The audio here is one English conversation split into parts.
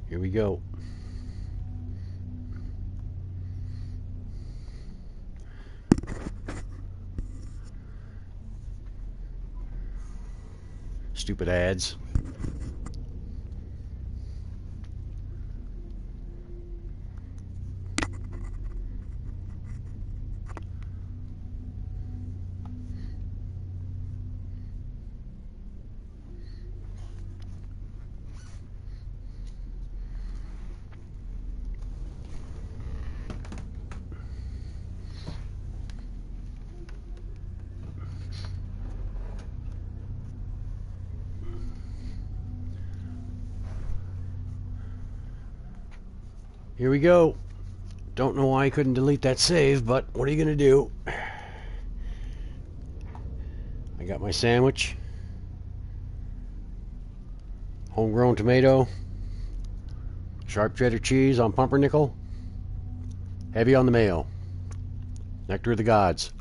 Here we go. Stupid ads. Here we go. Don't know why I couldn't delete that save, but what are you going to do? I got my sandwich. Homegrown tomato. Sharp cheddar cheese on pumpernickel. Heavy on the mayo. Nectar of the gods.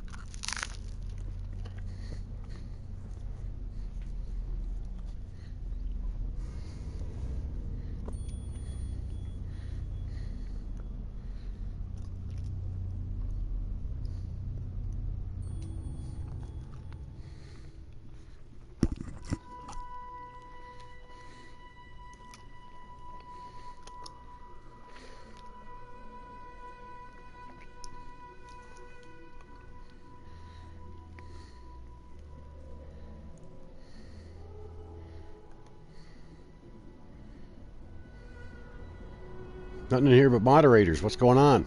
Nothing in here but moderators. What's going on?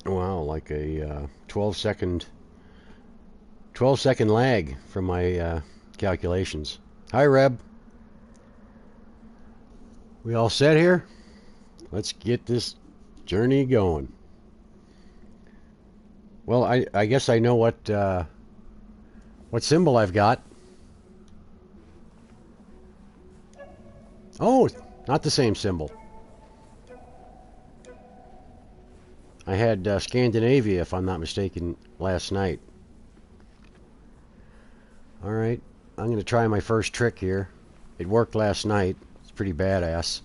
Wow, like a 12-second lag from my calculations. Hi, Reb. We all set here? Let's get this journey going. Well, I guess I know what symbol I've got. Oh, not the same symbol. I had Scandinavia, if I'm not mistaken, last night. Alright, I'm going to try my first trick here. It worked last night. It's pretty badass.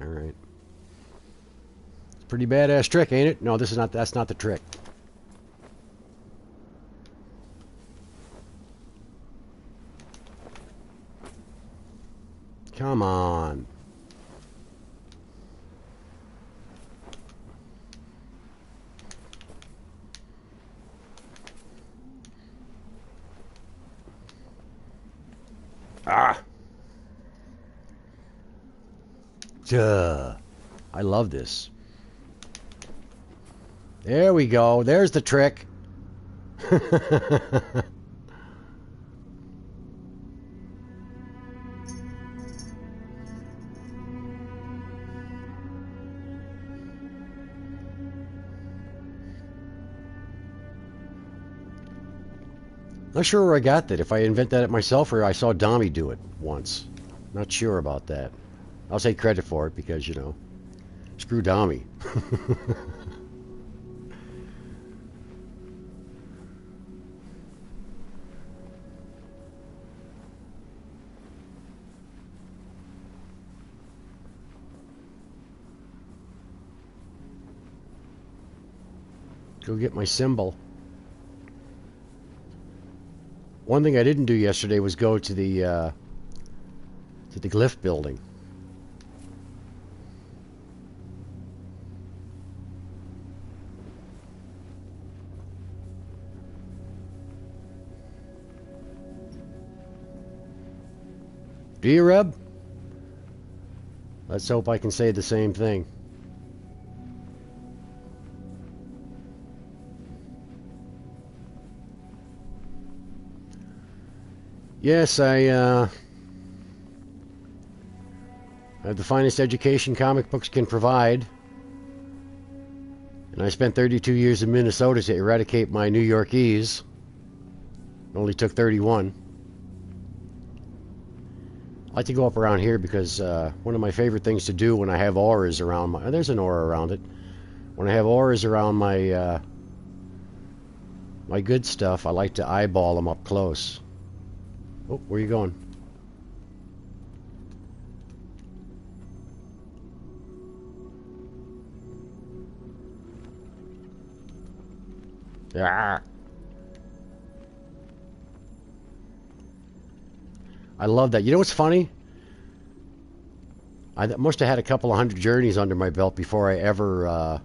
Alright. It's a pretty badass trick, ain't it? No, that's not the trick. Come on. Ah. Duh. I love this. There we go. There's the trick. Not sure where I got that. If I invented it myself or I saw Dommy do it once. Not sure about that. I'll take credit for it because, you know, screw Dommy. Go get my symbol. One thing I didn't do yesterday was go to the glyph building. Do you, Reb? Let's hope I can say the same thing. Yes, I have the finest education comic books can provide. And I spent 32 years in Minnesota to eradicate my New Yorkese. It only took 31. I like to go up around here because one of my favorite things to do when I have auras around my... There's an aura around it. When I have auras around my my good stuff, I like to eyeball them up close. Oh, where are you going? Ah. I love that. You know what's funny? I must have had a couple of hundred journeys under my belt before I ever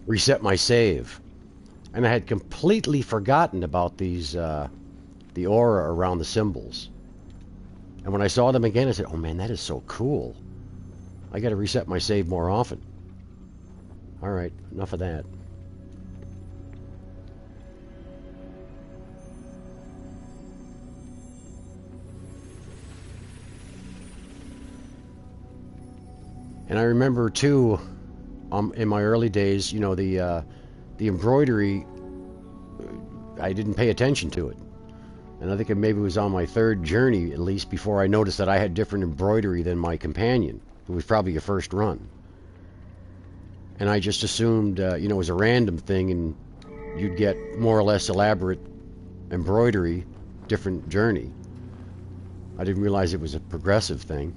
reset my save. And I had completely forgotten about these, the aura around the symbols. And when I saw them again, I said, oh man, that is so cool. I got to reset my save more often. All right, enough of that. And I remember too, in my early days, you know, the embroidery, I didn't pay attention to it. And I think it maybe was on my third journey, at least, before I noticed that I had different embroidery than my companion, who was probably a first run. And I just assumed, you know, it was a random thing, and you'd get more or less elaborate embroidery, different journey. I didn't realize it was a progressive thing.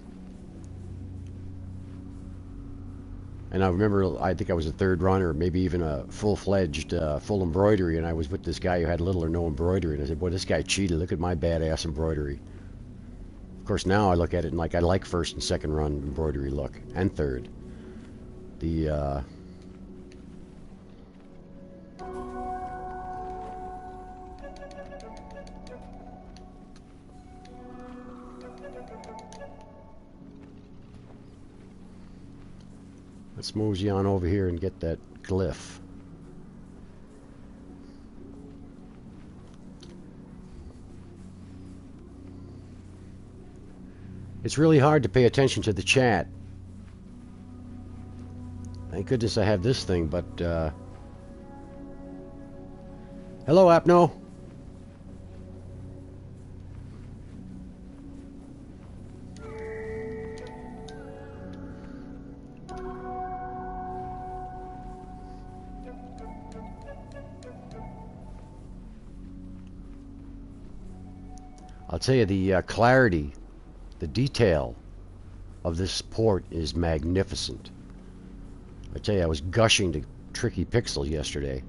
And I remember, I think I was a third runner, maybe even a full-fledged, full embroidery, and I was with this guy who had little or no embroidery, and I said, boy, this guy cheated. Look at my badass embroidery. Of course, now I look at it and like, I like first and second run embroidery look, and third. The, let's mosey on over here and get that glyph. It's really hard to pay attention to the chat. Thank goodness I have this thing, but hello, Apno. I'll tell you, the clarity, the detail of this port is magnificent. I tell you, I was gushing to Tricky Pixel yesterday,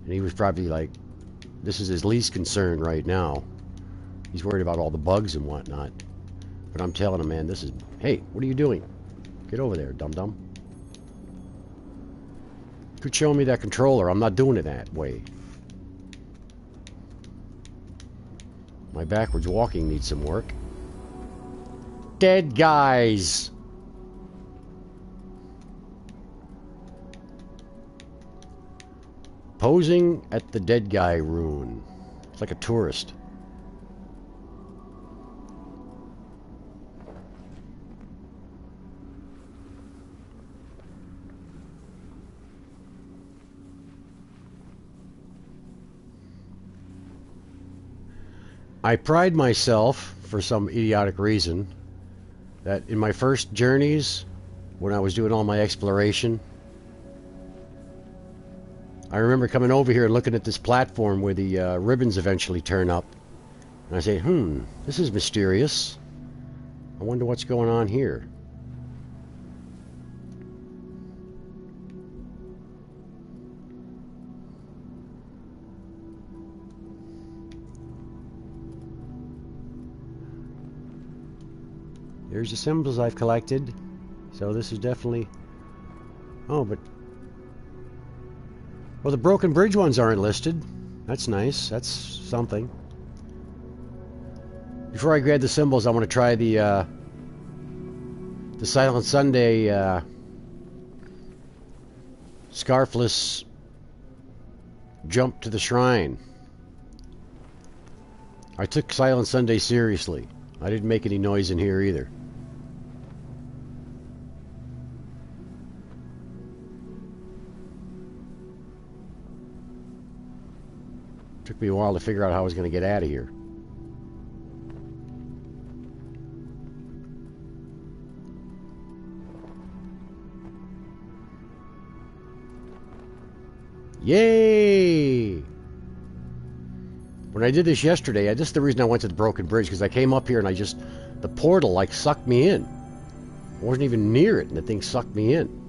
and he was probably like, this is his least concern right now. He's worried about all the bugs and whatnot. But I'm telling him, man, this is... Hey, what are you doing? Get over there, dum-dum. Quit showing me that controller. I'm not doing it that way. My backwards walking needs some work. Dead guys! Posing at the dead guy rune. It's like a tourist. I pride myself, for some idiotic reason, that in my first journeys, when I was doing all my exploration, I remember coming over here and looking at this platform where the ribbons eventually turn up. And I say, this is mysterious. I wonder what's going on here. There's the symbols I've collected. So this is definitely... Oh, but... Well, the Broken Bridge ones aren't listed. That's nice. That's something. Before I grab the symbols, I want to try the Silent Sunday scarfless jump to the shrine. I took Silent Sunday seriously. I didn't make any noise in here either. Took me a while to figure out how I was going to get out of here. Yay! When I did this yesterday, this is the reason I went to the Broken Bridge, because I came up here and the portal like sucked me in. I wasn't even near it and the thing sucked me in.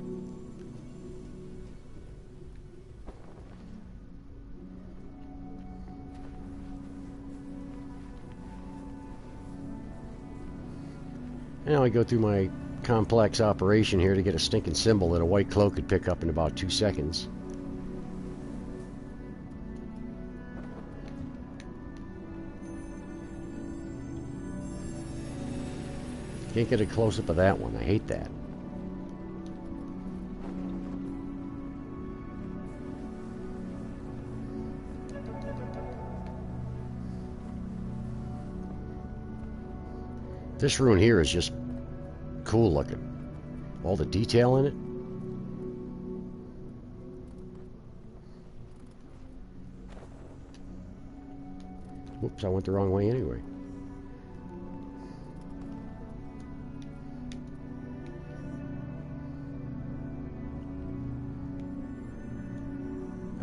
Now I go through my complex operation here to get a stinking symbol that a white cloak could pick up in about 2 seconds. Can't get a close-up of that one. I hate that. This rune here is just cool looking. All the detail in it. Whoops, I went the wrong way anyway.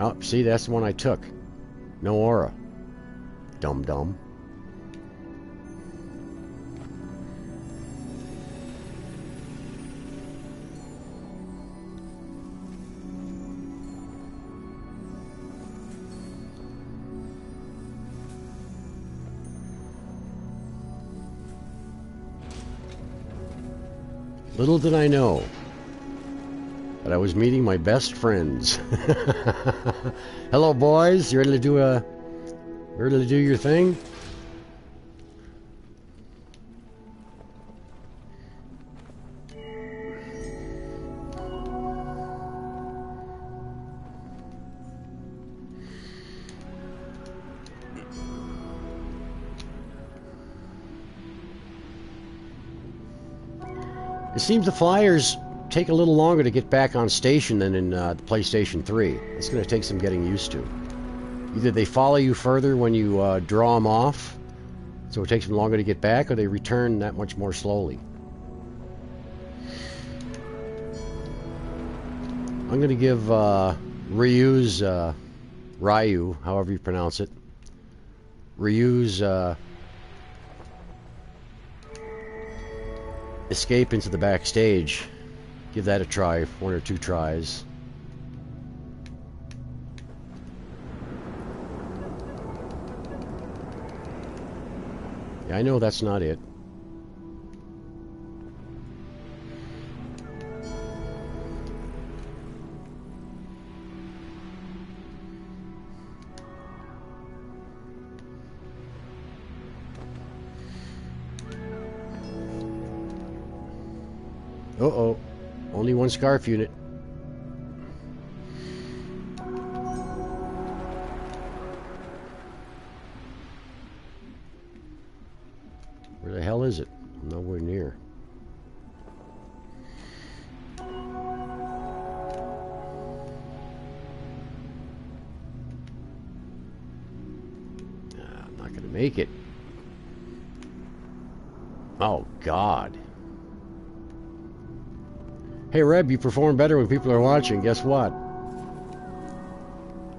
Oh, see, that's the one I took. No aura. Dum-dum. Little did I know that I was meeting my best friends. Hello, boys. You ready to do your thing? It seems the flyers take a little longer to get back on station than in the PlayStation 3. It's going to take some getting used to. Either they follow you further when you draw them off, so it takes them longer to get back, or they return that much more slowly. I'm going to give Ryu, however you pronounce it, Ryu's escape into the backstage. Give that a try, 1 or 2 tries. Yeah, I know that's not it. Uh-oh. Only 1 scarf unit. Where the hell is it? Nowhere near. I'm not gonna make it. Oh, God. Hey, Reb, you perform better when people are watching. Guess what?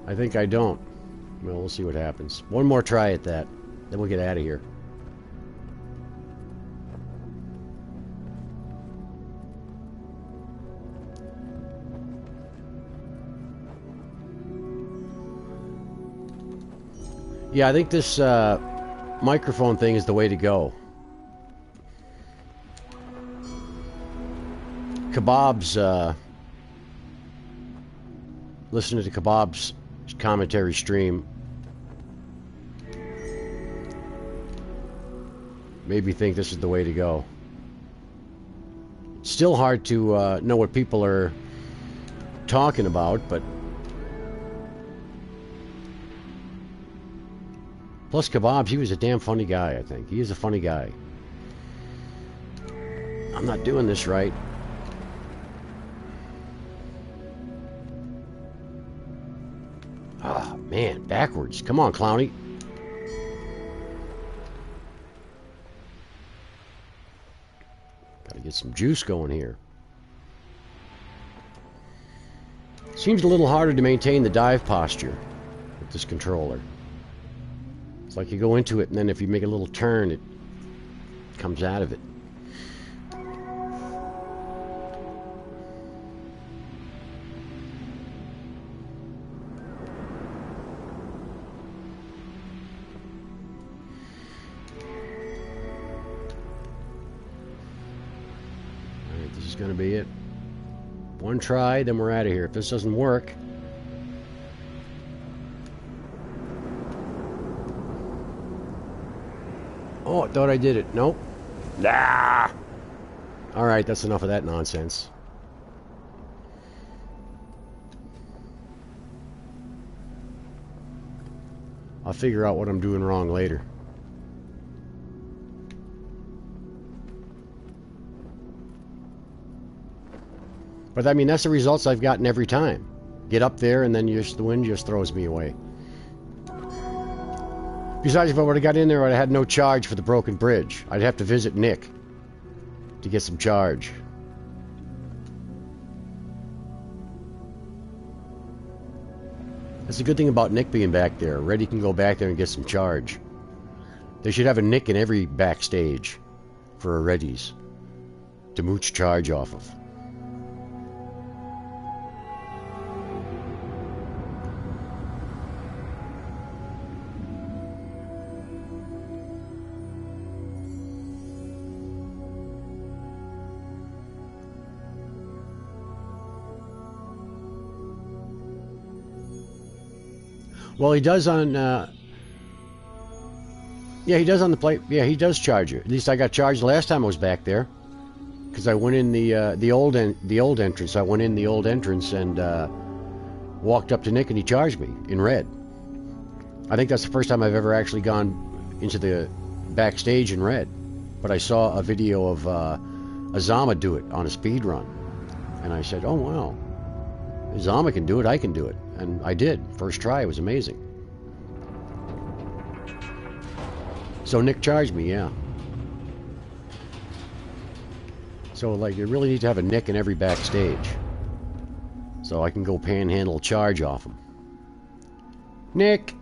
I think I don't. Well, we'll see what happens. 1 more try at that. Then we'll get out of here. Yeah, I think this microphone thing is the way to go. Kebab's, listening to Kebab's commentary stream made me think this is the way to go. It's still hard to know what people are talking about, but plus Kebabs, he was a damn funny guy, I think. He is a funny guy. I'm not doing this right. Oh, man, backwards. Come on, Clowny. Gotta get some juice going here. Seems a little harder to maintain the dive posture with this controller. It's like you go into it, and then if you make a little turn, it comes out of it. Alright, this is going to be it. One try, then we're out of here. If this doesn't work... Oh, I thought I did it. Nope. Nah! Alright, that's enough of that nonsense. I'll figure out what I'm doing wrong later. But I mean, that's the results I've gotten every time. Get up there and then the wind just throws me away. Besides, if I would have got in there, I'd have had no charge for the broken bridge. I'd have to visit Nick to get some charge. That's the good thing about Nick being back there. Reddie can go back there and get some charge. They should have a Nick in every backstage for a Reddie's to mooch charge off of. Well, he does on, yeah, he does on the plate. Yeah, he does charge you. At least I got charged last time I was back there, because I went in the old entrance. I went in the old entrance and walked up to Nick, and he charged me in red. I think that's the first time I've ever actually gone into the backstage in red. But I saw a video of Azama do it on a speed run, and I said, "Oh wow, Azama can do it. I can do it." And I did. First try. It was amazing. So Nick charged me, yeah. So, like, you really need to have a Nick in every backstage. So I can go panhandle charge off him. Nick!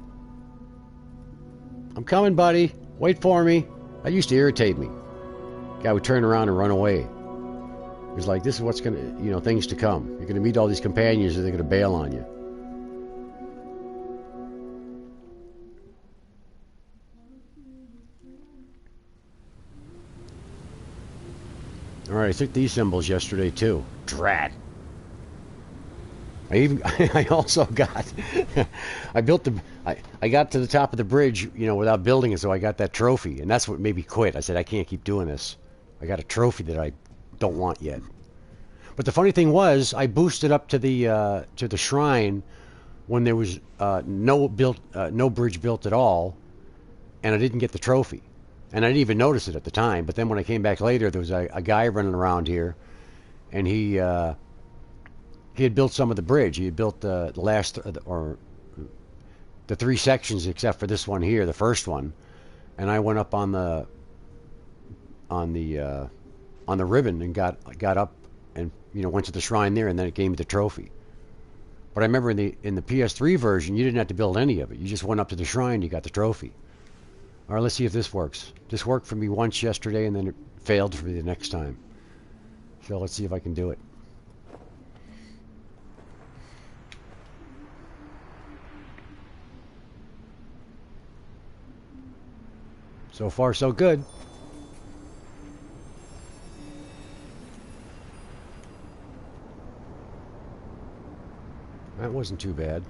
I'm coming, buddy. Wait for me. That used to irritate me. Guy would turn around and run away. It was like, this is what's gonna, you know, things to come. You're gonna meet all these companions and they're gonna bail on you. Alright, I took these symbols yesterday too. Drat. I also got I got to the top of the bridge, you know, without building it, so I got that trophy, and that's what made me quit. I said I can't keep doing this. I got a trophy that I don't want yet. But the funny thing was, I boosted up to the shrine when there was no bridge built at all, and I didn't get the trophy. And I didn't even notice it at the time. But then when I came back later, there was a guy running around here, and he had built some of the bridge. He had built the last, or the 3 sections except for this one here, the first one. And I went up on the ribbon and got up and, you know, went to the shrine there, and then it gave me the trophy. But I remember in the PS3 version, you didn't have to build any of it. You just went up to the shrine, you got the trophy. All right, let's see if this works. This worked for me once yesterday, and then it failed for me the next time. So let's see if I can do it. So far, so good. wasn't too bad.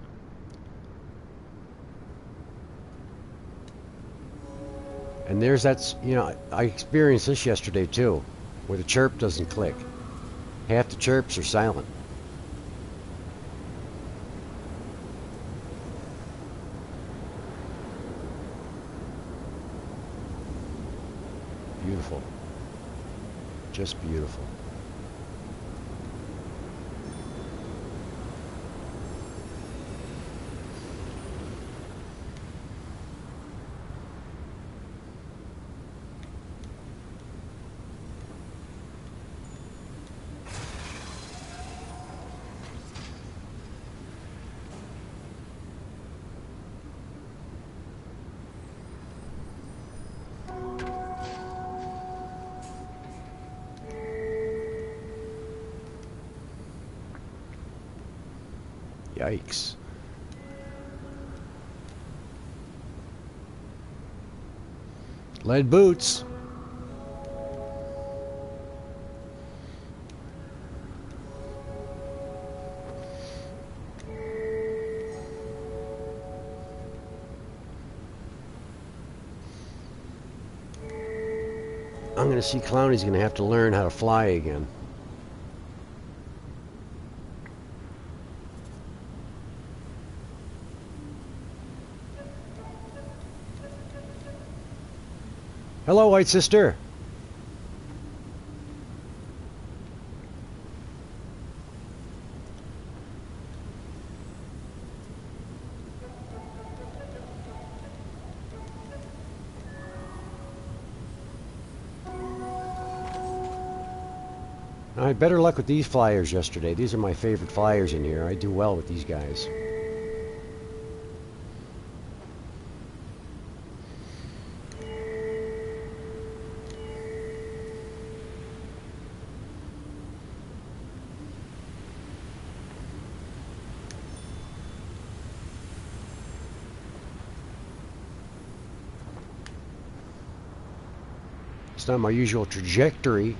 And there's that's, you know, I experienced this yesterday too, where the chirp doesn't click. Half the chirps are silent. Beautiful. Just beautiful. Yikes. Lead boots. I'm going to see Clowny's going to have to learn how to fly again. Hello, White Sister. I had better luck with these flyers yesterday. These are my favorite flyers in here. I do well with these guys. It's not my usual trajectory.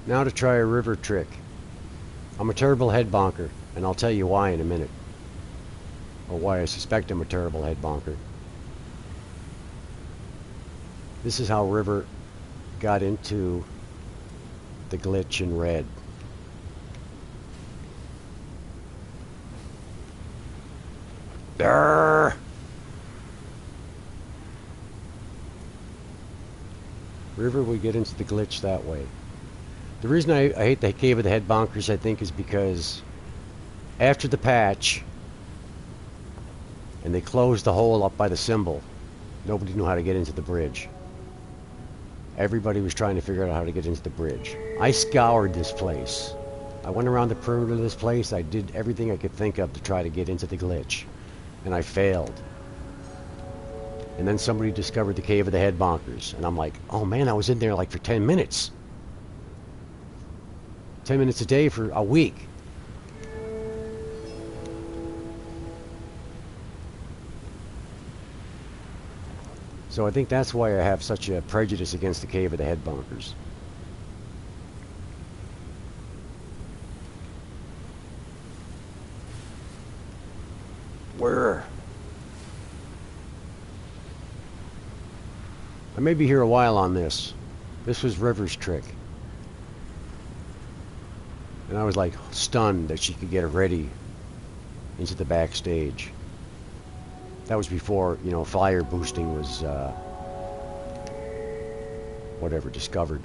Now to try a river trick. I'm a terrible head bonker, and I'll tell you why in a minute. Or why I suspect I'm a terrible head bonker. This is how River got into the glitch in red. Arrgh! River would get into the glitch that way. The reason I hate the Cave of the Head Bonkers, I think, is because after the patch, and they closed the hole up by the symbol, nobody knew how to get into the bridge. Everybody was trying to figure out how to get into the bridge. I scoured this place. I went around the perimeter of this place. I did everything I could think of to try to get into the glitch. And I failed. And then somebody discovered the Cave of the Head Bonkers. And I'm like, oh man, I was in there like for 10 minutes. 10 minutes a day for a week. So I think that's why I have such a prejudice against the Cave of the Head Bonkers. Where? I may be here a while on this. This was River's trick. And I was like stunned that she could get Reddie into the backstage. That was before, you know, flyer boosting was, whatever, discovered.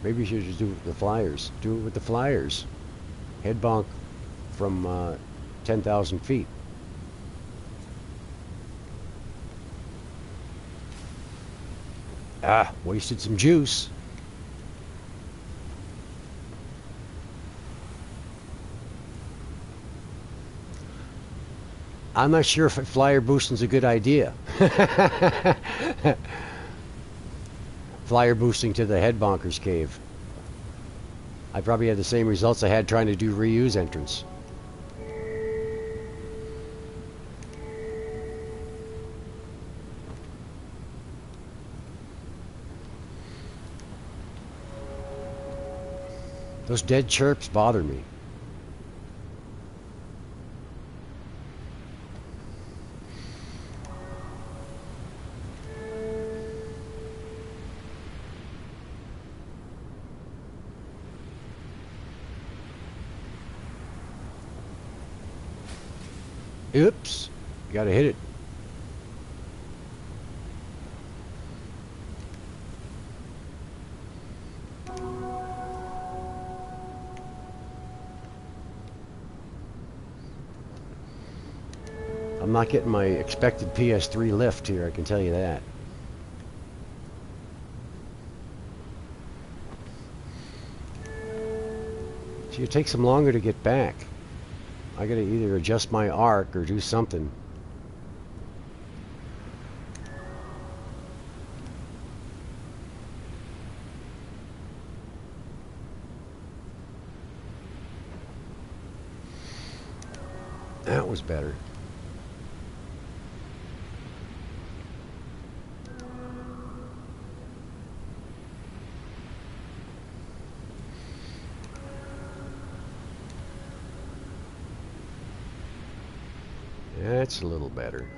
Maybe you should just do it with the flyers. Do it with the flyers. Head bonk from 10,000 feet. Ah, wasted some juice. I'm not sure if flyer boosting's a good idea. Flyer boosting to the head bonker's cave. I probably had the same results I had trying to do reuse entrance. Those dead chirps bother me. Oops, you gotta hit it. I'm not getting my expected PS3 lift here, I can tell you that. So it takes them longer to get back. I gotta either adjust my arc or do something. That was better. That's a little better.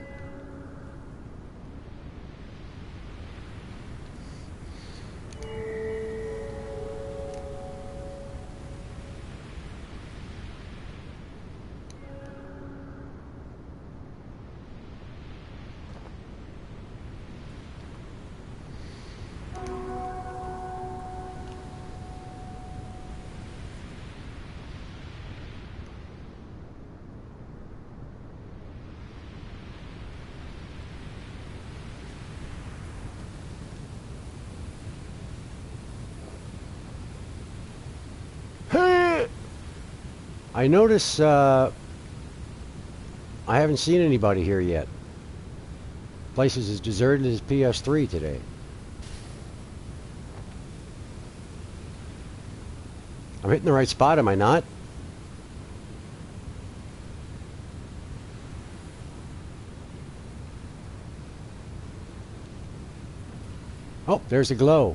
I notice I haven't seen anybody here yet. Place is as deserted as PS3 today. I'm hitting the right spot, am I not? Oh, there's a glow.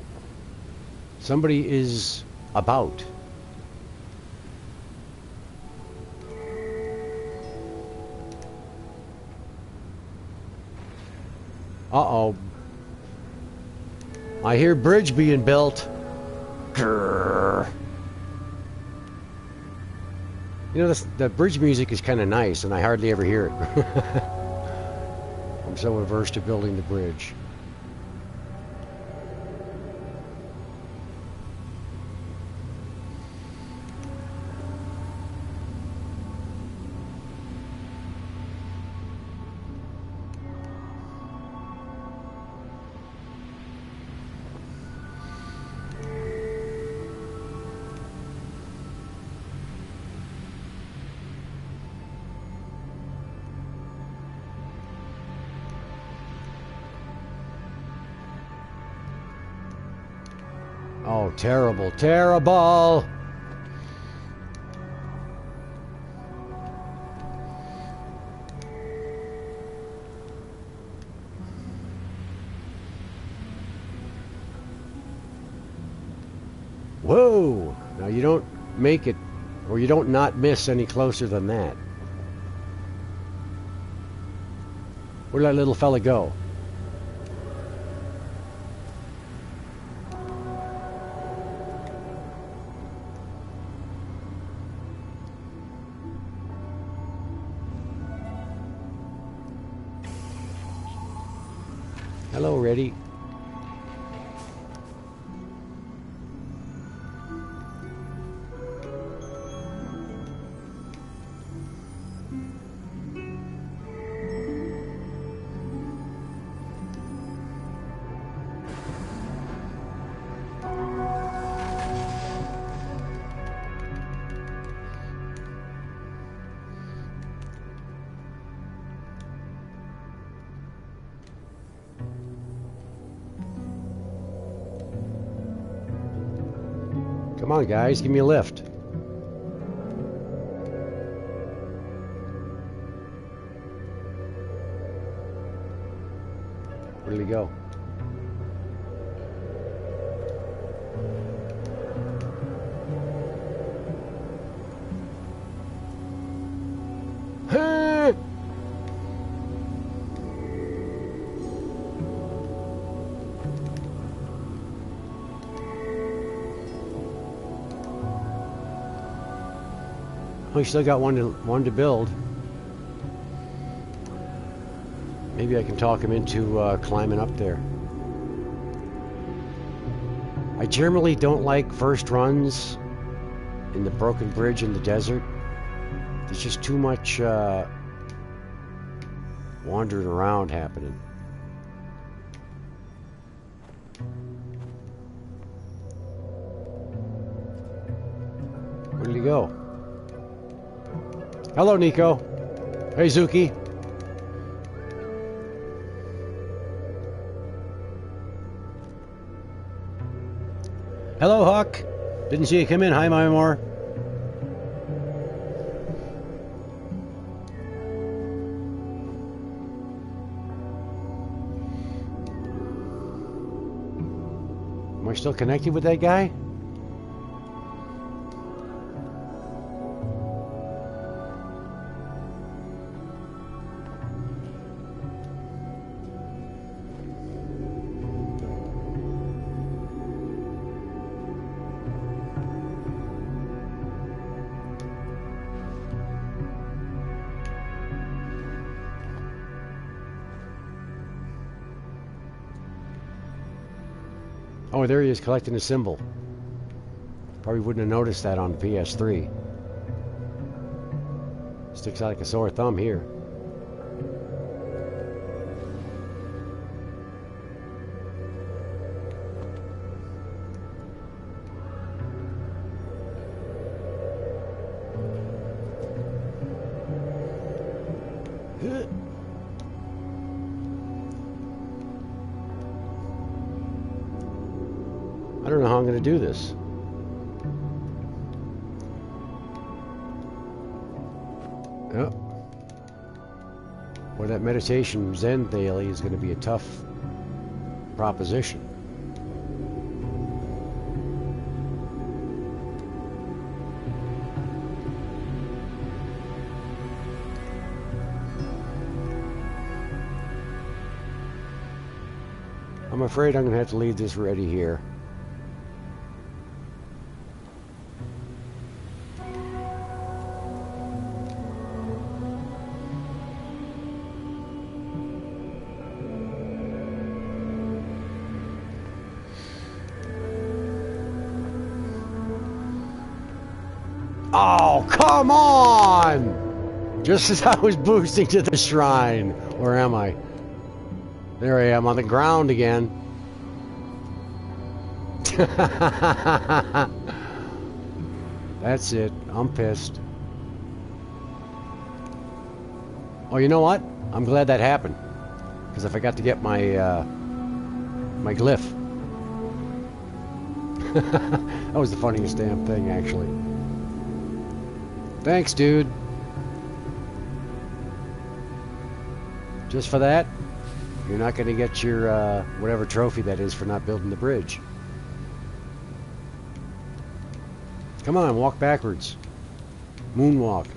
Somebody is about. Uh-oh. I hear bridge being built. Grrr. You know, the bridge music is kind of nice, and I hardly ever hear it. I'm so averse to building the bridge. Oh, terrible, terrible! Whoa! Now you don't make it, or you don't not miss any closer than that. Where'd that little fella go? Hello, Reddie. Come on, guys, give me a lift. Where did he go? We still got one to build. Maybe I can talk him into climbing up there. I generally don't like first runs in the broken bridge in the desert. There's just too much wandering around happening. Where did he go? Hello, Nico. Hey, Zuki. Hello, Huck. Didn't see you come in. Hi, Mymore. Am I still connected with that guy? Oh, there he is collecting a symbol. Probably wouldn't have noticed that on the PS3. Sticks out like a sore thumb here. I don't know how I'm going to do this. Yep. Well, that meditation Zen daily is going to be a tough proposition. I'm afraid I'm going to have to leave this ready here. Oh, come on! Just as I was boosting to the shrine. Where am I? There I am on the ground again. That's it. I'm pissed. Oh, you know what? I'm glad that happened. Because I forgot to get my my glyph. That was the funniest damn thing, actually. Thanks, dude. Just for that, you're not going to get your whatever trophy that is for not building the bridge. Come on, walk backwards. Moonwalk.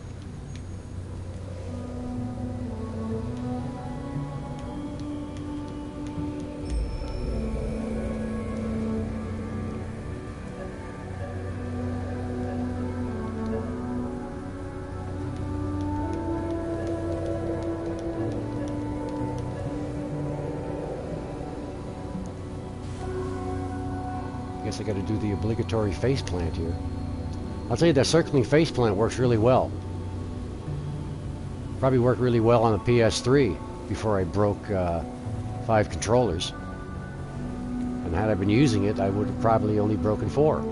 I got to do the obligatory faceplant here. I'll tell you, that circling faceplant works really well. Probably worked really well on the PS3 before I broke 5 controllers. And had I been using it, I would have probably only broken 4.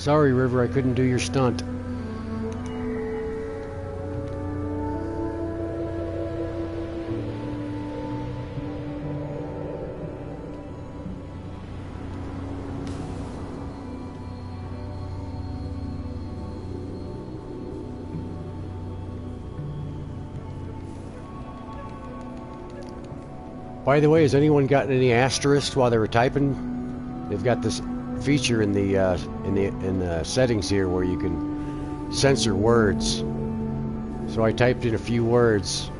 Sorry, River, I couldn't do your stunt. By the way, has anyone gotten any asterisks while they were typing? They've got this feature in the settings here where you can censor words. So I typed in a few words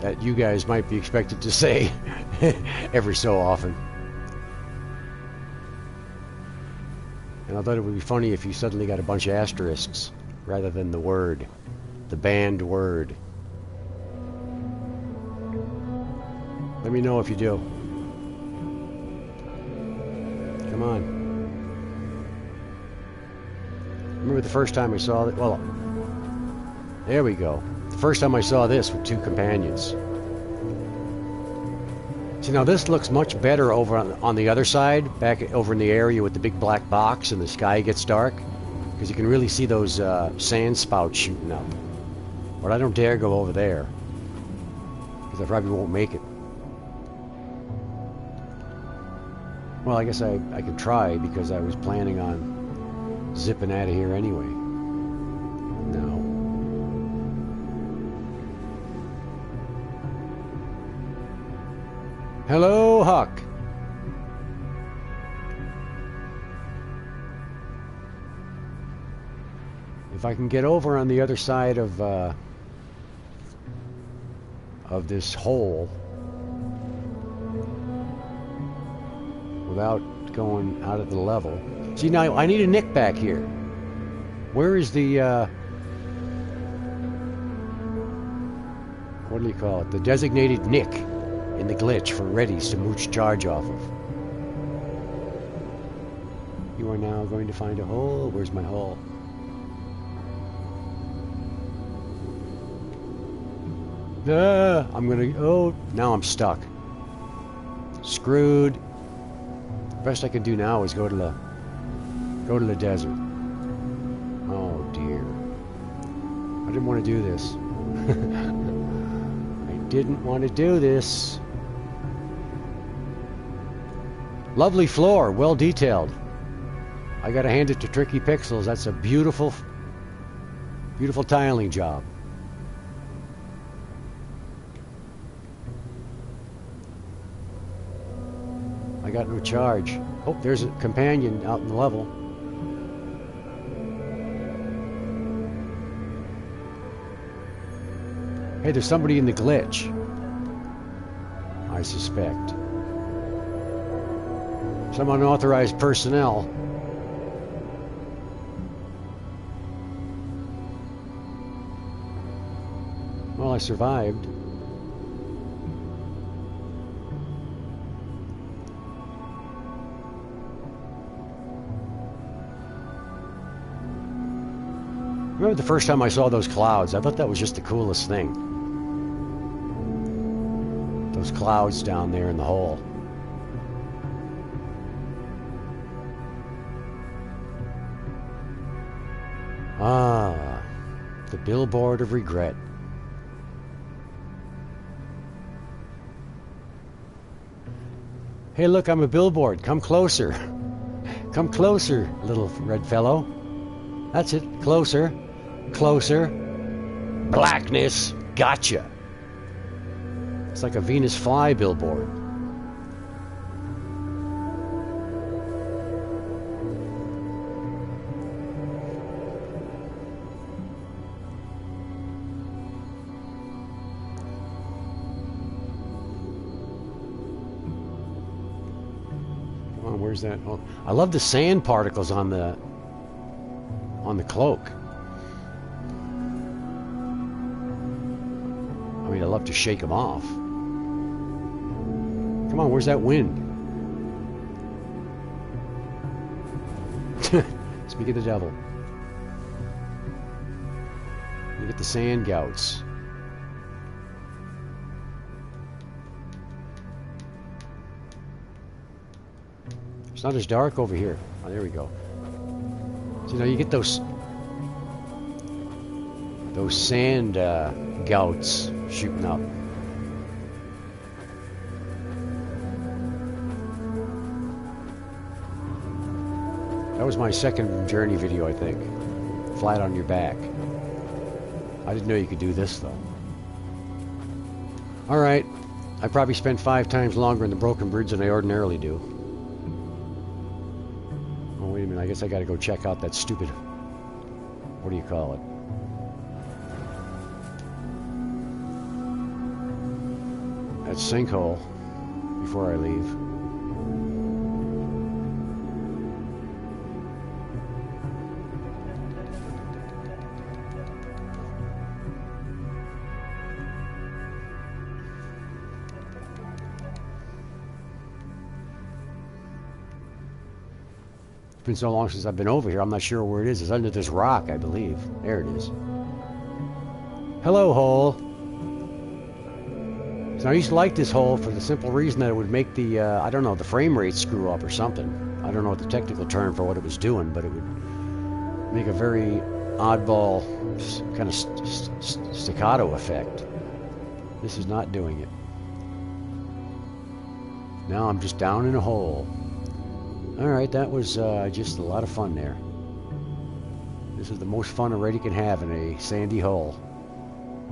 that you guys might be expected to say every so often. And I thought it would be funny if you suddenly got a bunch of asterisks rather than the word, the banned word. Let me know if you do. Come on. Remember the first time I saw it? Well, there we go. The first time I saw this with two companions. See, now this looks much better over on the other side, back over in the area with the big black box and the sky gets dark, because you can really see those sand spouts shooting up. But I don't dare go over there, because I probably won't make it. Well, I guess I could try, because I was planning on zipping out of here anyway. No. Hello, Huck. If I can get over on the other side of this hole without going out of the level. See, now I need a nick back here. Where is the what do you call it? The designated nick in the glitch for Reddie's to mooch charge off of. You are now going to find a hole. Where's my hole? I'm gonna. Oh, now I'm stuck. Screwed. The best I can do now is go to the desert. Oh dear. I didn't want to do this. I didn't want to do this. Lovely floor, well detailed. I gotta hand it to Tricky Pixels. That's a beautiful, beautiful tiling job. I got no charge. Oh, there's a companion out in the level. Hey, there's somebody in the glitch, I suspect. Some unauthorized personnel. Well, I survived. Remember the first time I saw those clouds? I thought that was just the coolest thing. Those clouds down there in the hole. Ah, the billboard of regret. Hey, look, I'm a billboard. Come closer. Come closer, little red fellow. That's it. Closer. Closer. Blackness. Gotcha. It's like a Venus fly billboard. Come on, where's that? Oh, I love the sand particles on the cloak. I mean, I love to shake them off. Come on, where's that wind? Speak of the devil. Look at the sand gouts. It's not as dark over here. Oh, there we go. So now you get those sand gouts shooting up. That was my second journey video, I think. Flat on your back. I didn't know you could do this, though. Alright. I probably spent 5 times longer in the Broken Bridge than I ordinarily do. Oh, wait a minute. I guess I gotta go check out that stupid... What do you call it? That sinkhole. Before I leave. It's been so long since I've been over here, I'm not sure where it is. It's under this rock, I believe. There it is. Hello, hole. So I used to like this hole for the simple reason that it would make the, I don't know, the frame rate screw up or something. I don't know what the technical term for what it was doing, but it would make a very oddball kind of staccato effect. This is not doing it. Now I'm just down in a hole. Alright, that was just a lot of fun there. This is the most fun a Reddie can have in a sandy hole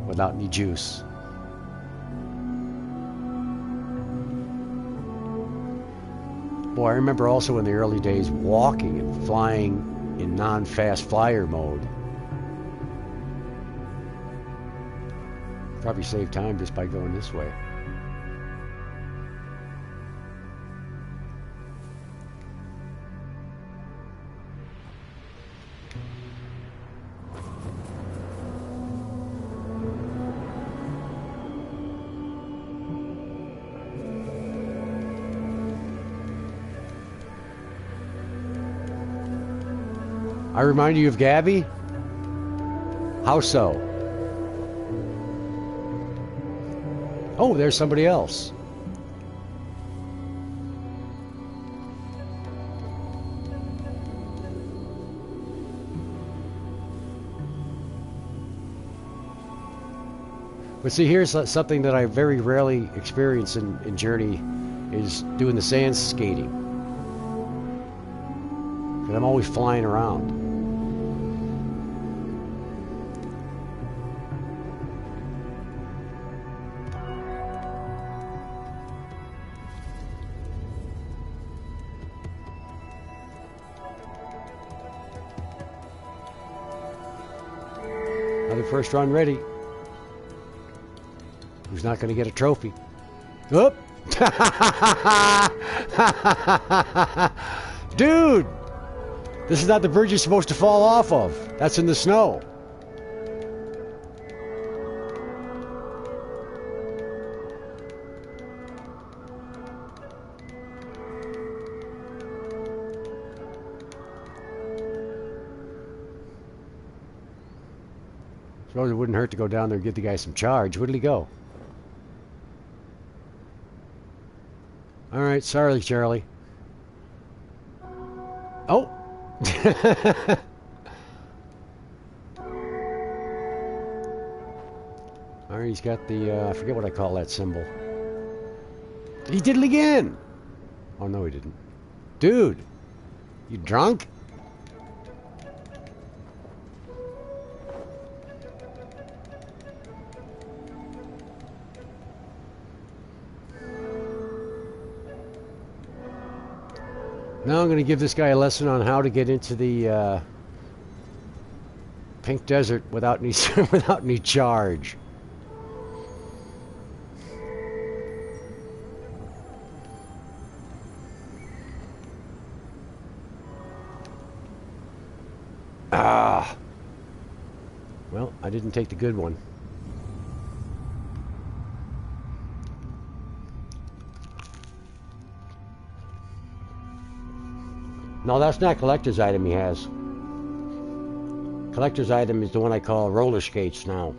without any juice. Boy, I remember also in the early days walking and flying in non-fast flyer mode. Probably save time just by going this way. I remind you of Gabby? How so? Oh, there's somebody else. But see, here's something that I very rarely experience in Journey, is doing the sand skating. Because I'm always flying around. Another first run ready. Who's not going to get a trophy? Oop! Dude! This is not the bridge you're supposed to fall off of. That's in the snow. Suppose it wouldn't hurt to go down there and give the guy some charge. Where did he go? Alright, sorry, Charlie. Oh! Alright, he's got the, I forget what I call that symbol. He did it again! Oh, no, he didn't. Dude! You drunk? Now I'm going to give this guy a lesson on how to get into the Pink Desert without any without any charge. Ah. Well, I didn't take the good one. No, that's not collector's item he has. Collector's item is the one I call roller skates now.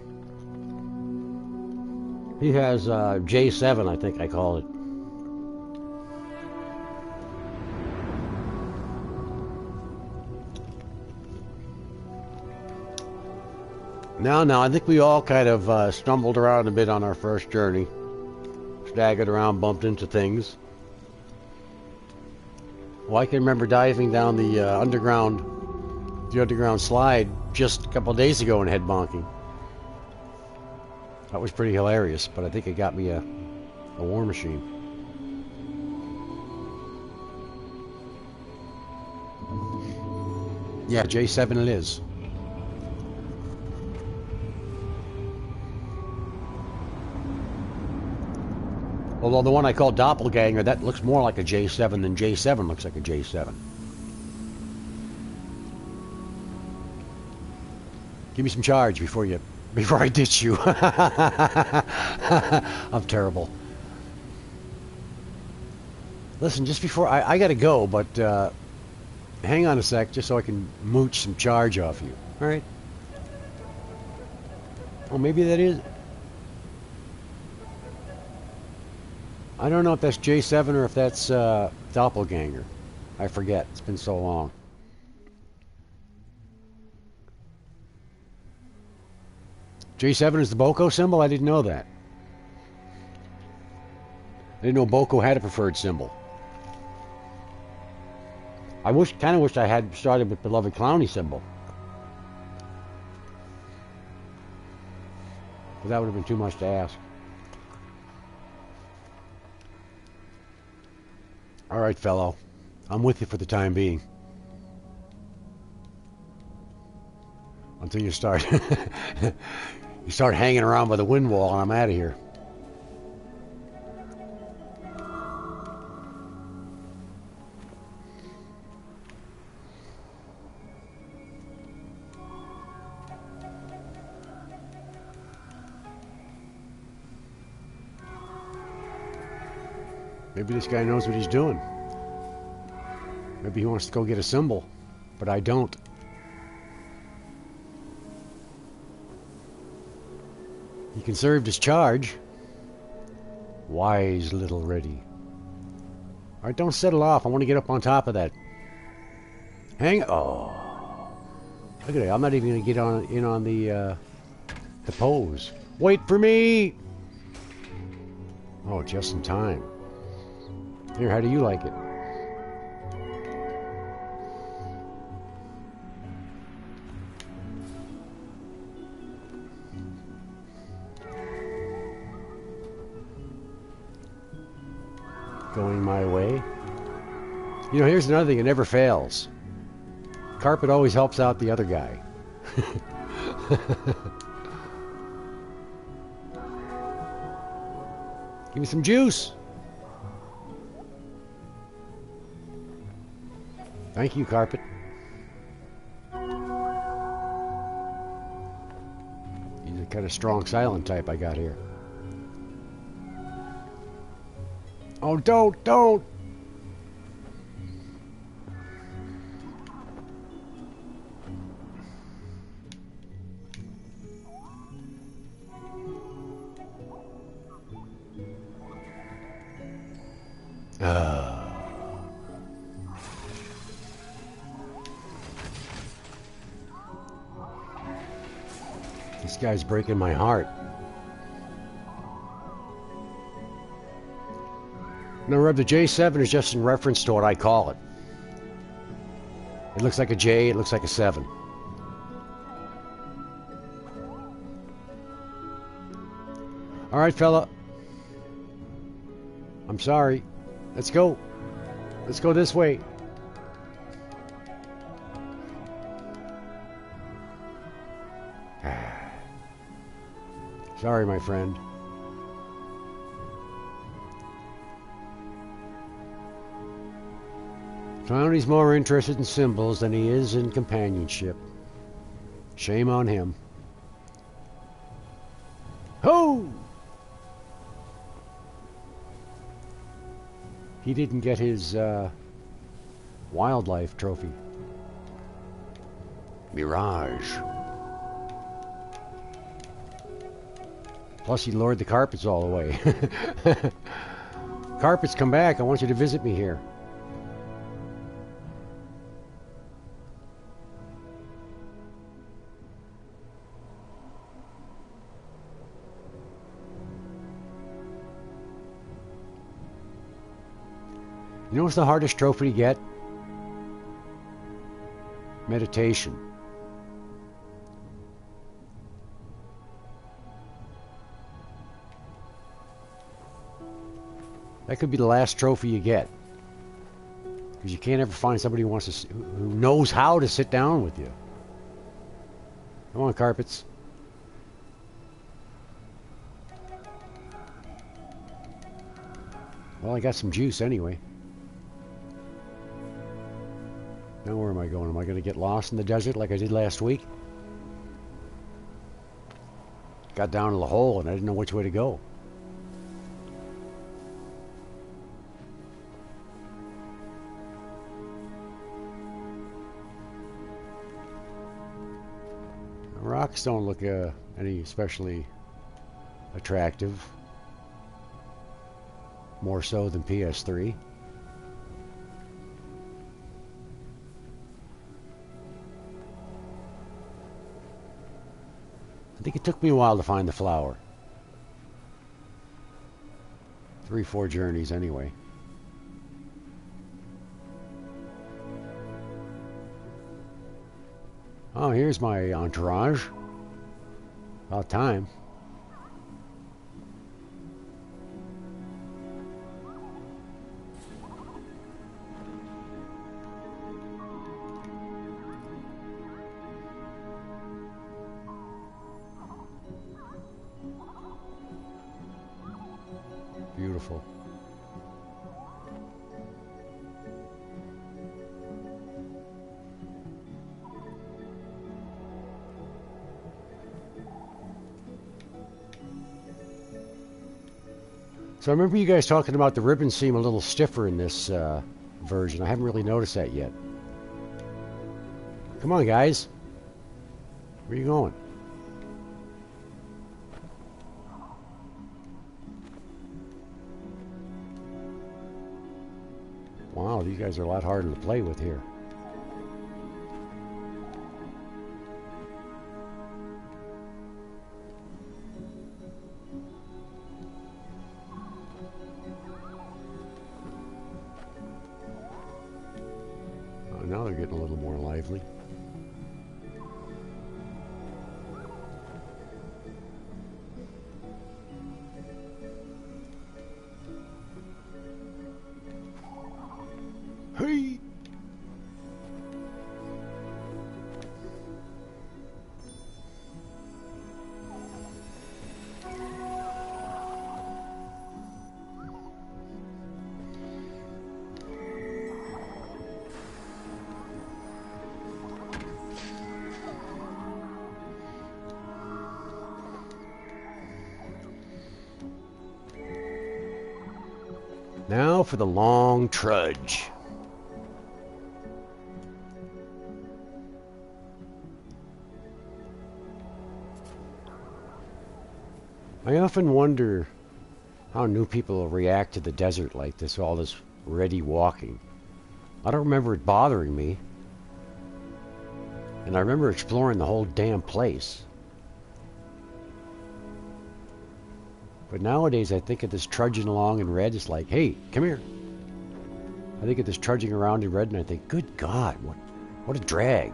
He has J7, I think I call it. No, I think we all kind of stumbled around a bit on our first journey. Staggered around, bumped into things. Well, I can remember diving down the underground slide just a couple of days ago and head bonking. That was pretty hilarious, but I think it got me a war machine. Yeah, J7 it is. Although the one I call Doppelganger, that looks more like a J7 than J7 looks like a J7. Give me some charge before I ditch you. I'm terrible. Listen, just before I gotta go, but hang on a sec, just so I can mooch some charge off you. All right? Oh, maybe that is. I don't know if that's J7 or if that's Doppelganger. I forget. It's been so long. J7 is the Boko symbol? I didn't know that. I didn't know Boko had a preferred symbol. I kind of wished I had started with Beloved Clowny symbol. But that would have been too much to ask. All right, fellow. I'm with you for the time being. Until you start hanging around by the wind wall and I'm out of here. Maybe this guy knows what he's doing. Maybe he wants to go get a symbol, but I don't. He conserved his charge. Wise little Reddie. All right, don't settle off. I want to get up on top of that. Oh. Look at it. I'm not even going to get in on the pose. Wait for me! Oh, just in time. Here, how do you like it? Going my way. You know, here's another thing, it never fails. Carpet always helps out the other guy. Give me some juice. Thank you, Carpet. He's a kind of strong silent type I got here. Oh, don't! This guy's breaking my heart. Now, Reb, the J7 is just in reference to what I call it. It looks like a J, it looks like a 7. All right, fella. I'm sorry. Let's go. Let's go this way. Sorry, my friend. Clowny's more interested in symbols than he is in companionship. Shame on him. Ho! He didn't get his wildlife trophy. Mirage. Plus he lured the carpets all the way. Carpets, come back. I want you to visit me here. You know what's the hardest trophy to get? Meditation. That could be the last trophy you get. Because you can't ever find somebody who knows how to sit down with you. Come on, carpets. Well, I got some juice anyway. Now where am I going? Am I going to get lost in the desert like I did last week? Got down to the hole and I didn't know which way to go. The rocks don't look any especially attractive. More so than PS3. I think it took me a while to find the flower. 3-4 journeys anyway. Oh, here's my entourage. About time. Beautiful. So I remember you guys talking about the ribbons seem a little stiffer in this version. I haven't really noticed that yet. Come on, guys. Where are you going? Wow, these guys are a lot harder to play with here. Oh, now they're getting a little more lively. Hey! Now for the long trudge. I often wonder how new people will react to the desert like this, all this ready walking. I don't remember it bothering me. And I remember exploring the whole damn place. But nowadays I think of this trudging along in red, it's like, hey, come here. I think of this trudging around in red and I think, good God, what a drag.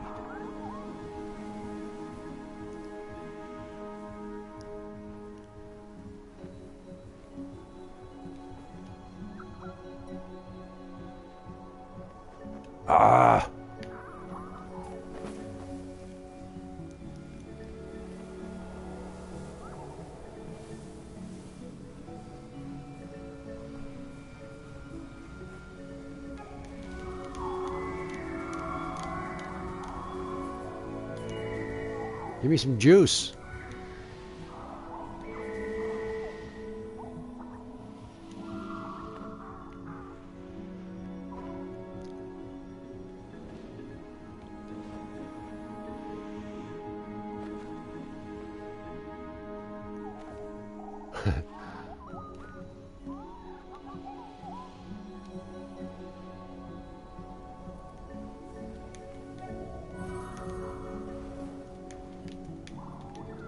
Ah! Give me some juice.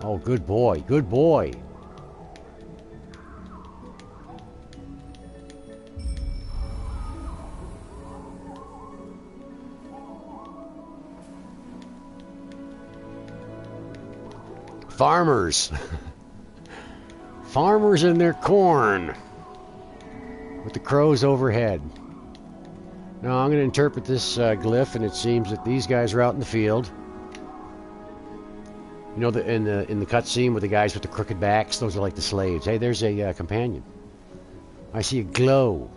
Oh, good boy, good boy. farmers. Farmers and their corn. With the crows overhead. Now I'm going to interpret this glyph, and it seems that these guys are out in the field. You know, in the cutscene with the guys with the crooked backs, those are like the slaves. Hey, there's a companion. I see a glow.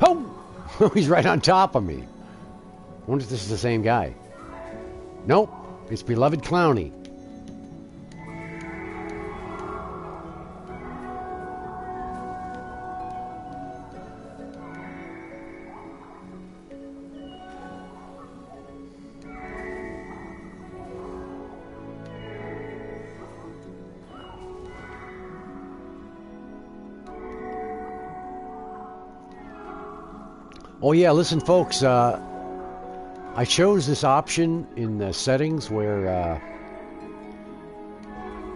Oh! He's right on top of me. I wonder if this is the same guy. Nope, it's belovedklowny. Oh yeah, listen folks, I chose this option in the settings where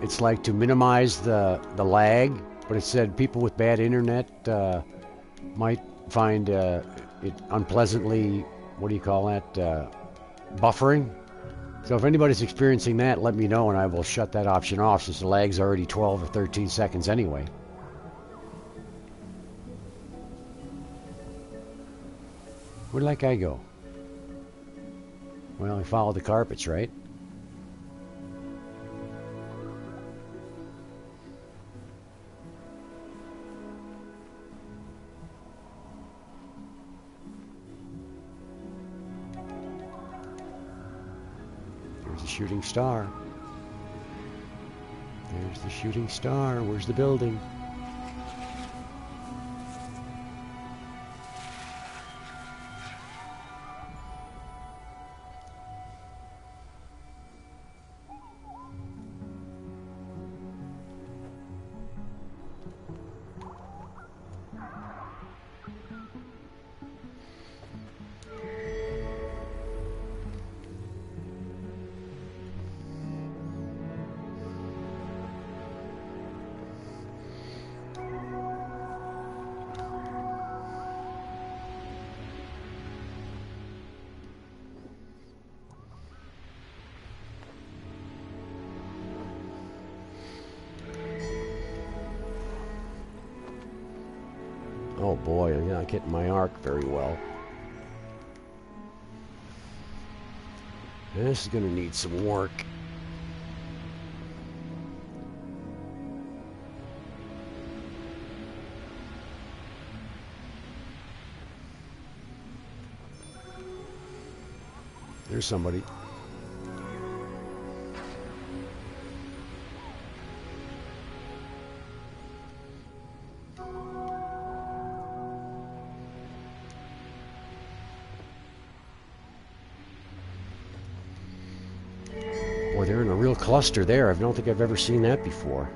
it's like to minimize the lag, but it said people with bad internet might find it unpleasantly, what do you call that, buffering. So if anybody's experiencing that, let me know and I will shut that option off since the lag's already 12 or 13 seconds anyway. Where'd that guy go? Well, he followed the carpets, right? There's a shooting star. There's the shooting star. Where's the building? Oh boy, I'm not getting my arc very well. This is gonna need some work. There's somebody. Boy, they're in a real cluster there. I don't think I've ever seen that before.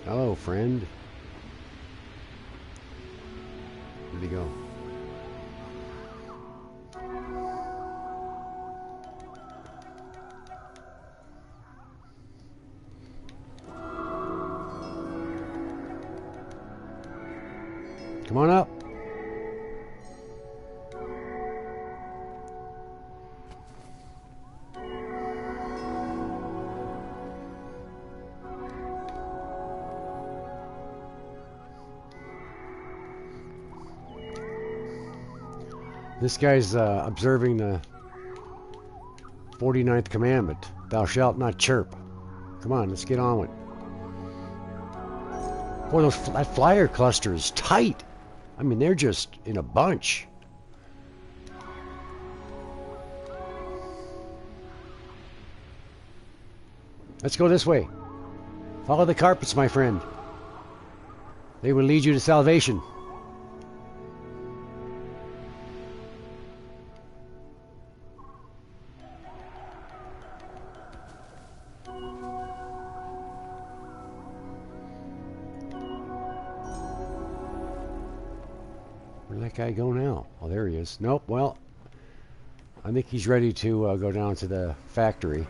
Hello, friend. Where'd he go? Come on up. This guy's observing the 49th commandment. Thou shalt not chirp. Come on, let's get on with it. Boy, that flyer cluster is tight. I mean, they're just in a bunch. Let's go this way. Follow the carpets, my friend. They will lead you to salvation. Where'd that guy go now? Oh, there he is. Nope, well, I think he's ready to go down to the factory.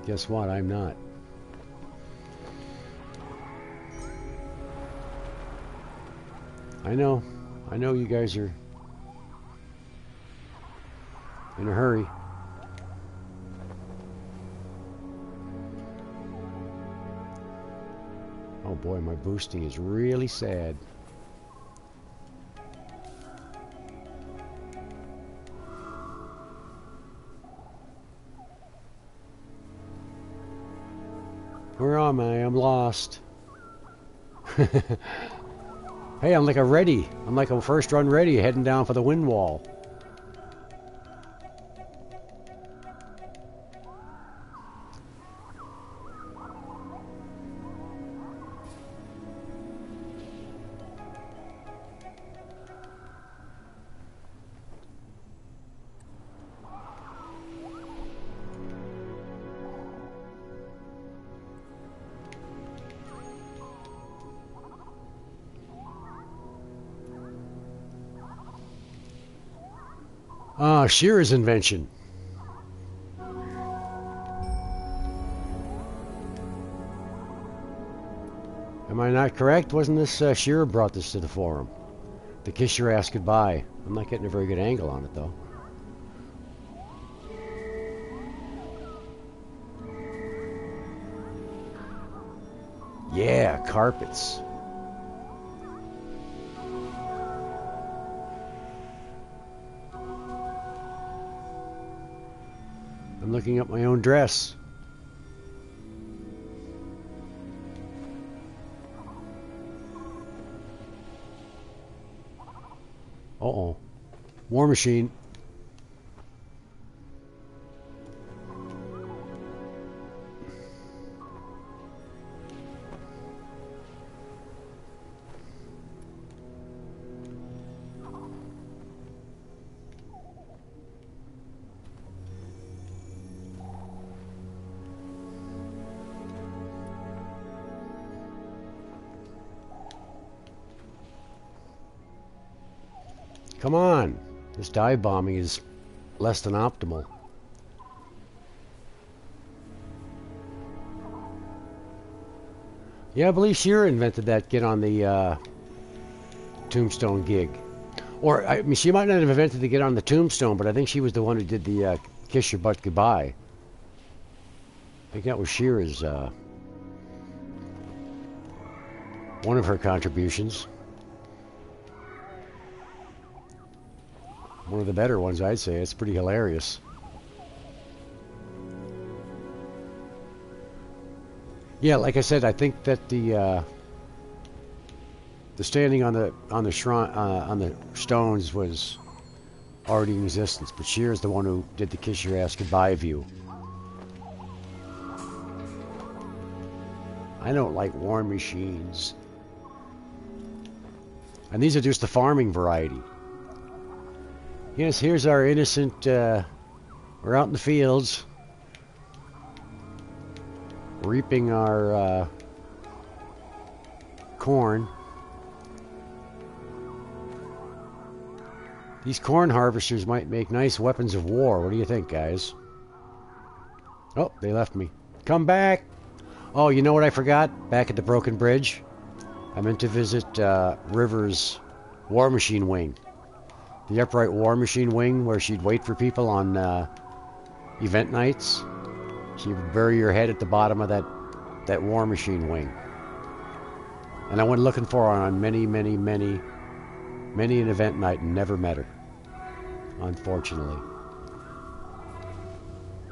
Guess what? I'm not. I know you guys are in a hurry. Oh boy, my boosting is really sad. Where am I? I'm lost. Hey, I'm like a Reddie. I'm like a first run Reddie heading down for the wind wall. Ah, Shearer's invention. Am I not correct? Wasn't this Shearer brought this to the forum? The kiss your ass goodbye. I'm not getting a very good angle on it though. Yeah, carpets. I'm looking up my own dress. Uh-oh. War Machine. Come on. This dive bombing is less than optimal. Yeah, I believe Shearer invented that get on the tombstone gig. Or, I mean, she might not have invented the get on the tombstone, but I think she was the one who did the kiss your butt goodbye. I think that was Shearer's, one of her contributions. One of the better ones, I'd say. It's pretty hilarious. Yeah, like I said, I think that the standing on the shrine on the stones was already in existence, but Shearer's the one who did the kiss your ass goodbye view. I don't like war machines, and these are just the farming variety. Yes, here's our innocent, we're out in the fields, reaping our, corn. These corn harvesters might make nice weapons of war. What do you think, guys? Oh, they left me. Come back! Oh, you know what I forgot? Back at the Broken Bridge? I meant to visit, River's War Machine Wing. The upright War Machine Wing, where she'd wait for people on event nights. She would bury her head at the bottom of that War Machine Wing. And I went looking for her on many an event night and never met her, unfortunately.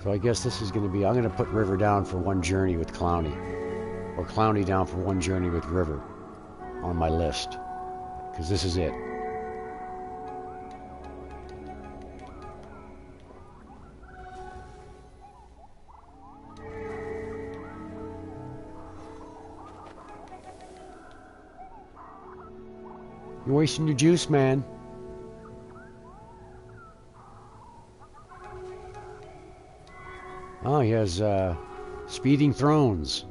So I guess this is going to be, I'm going to put River down for one journey with Clowny, or Clowny down for one journey with River on my list, because this is it. You're wasting your juice, man. Oh, he has speeding thrones.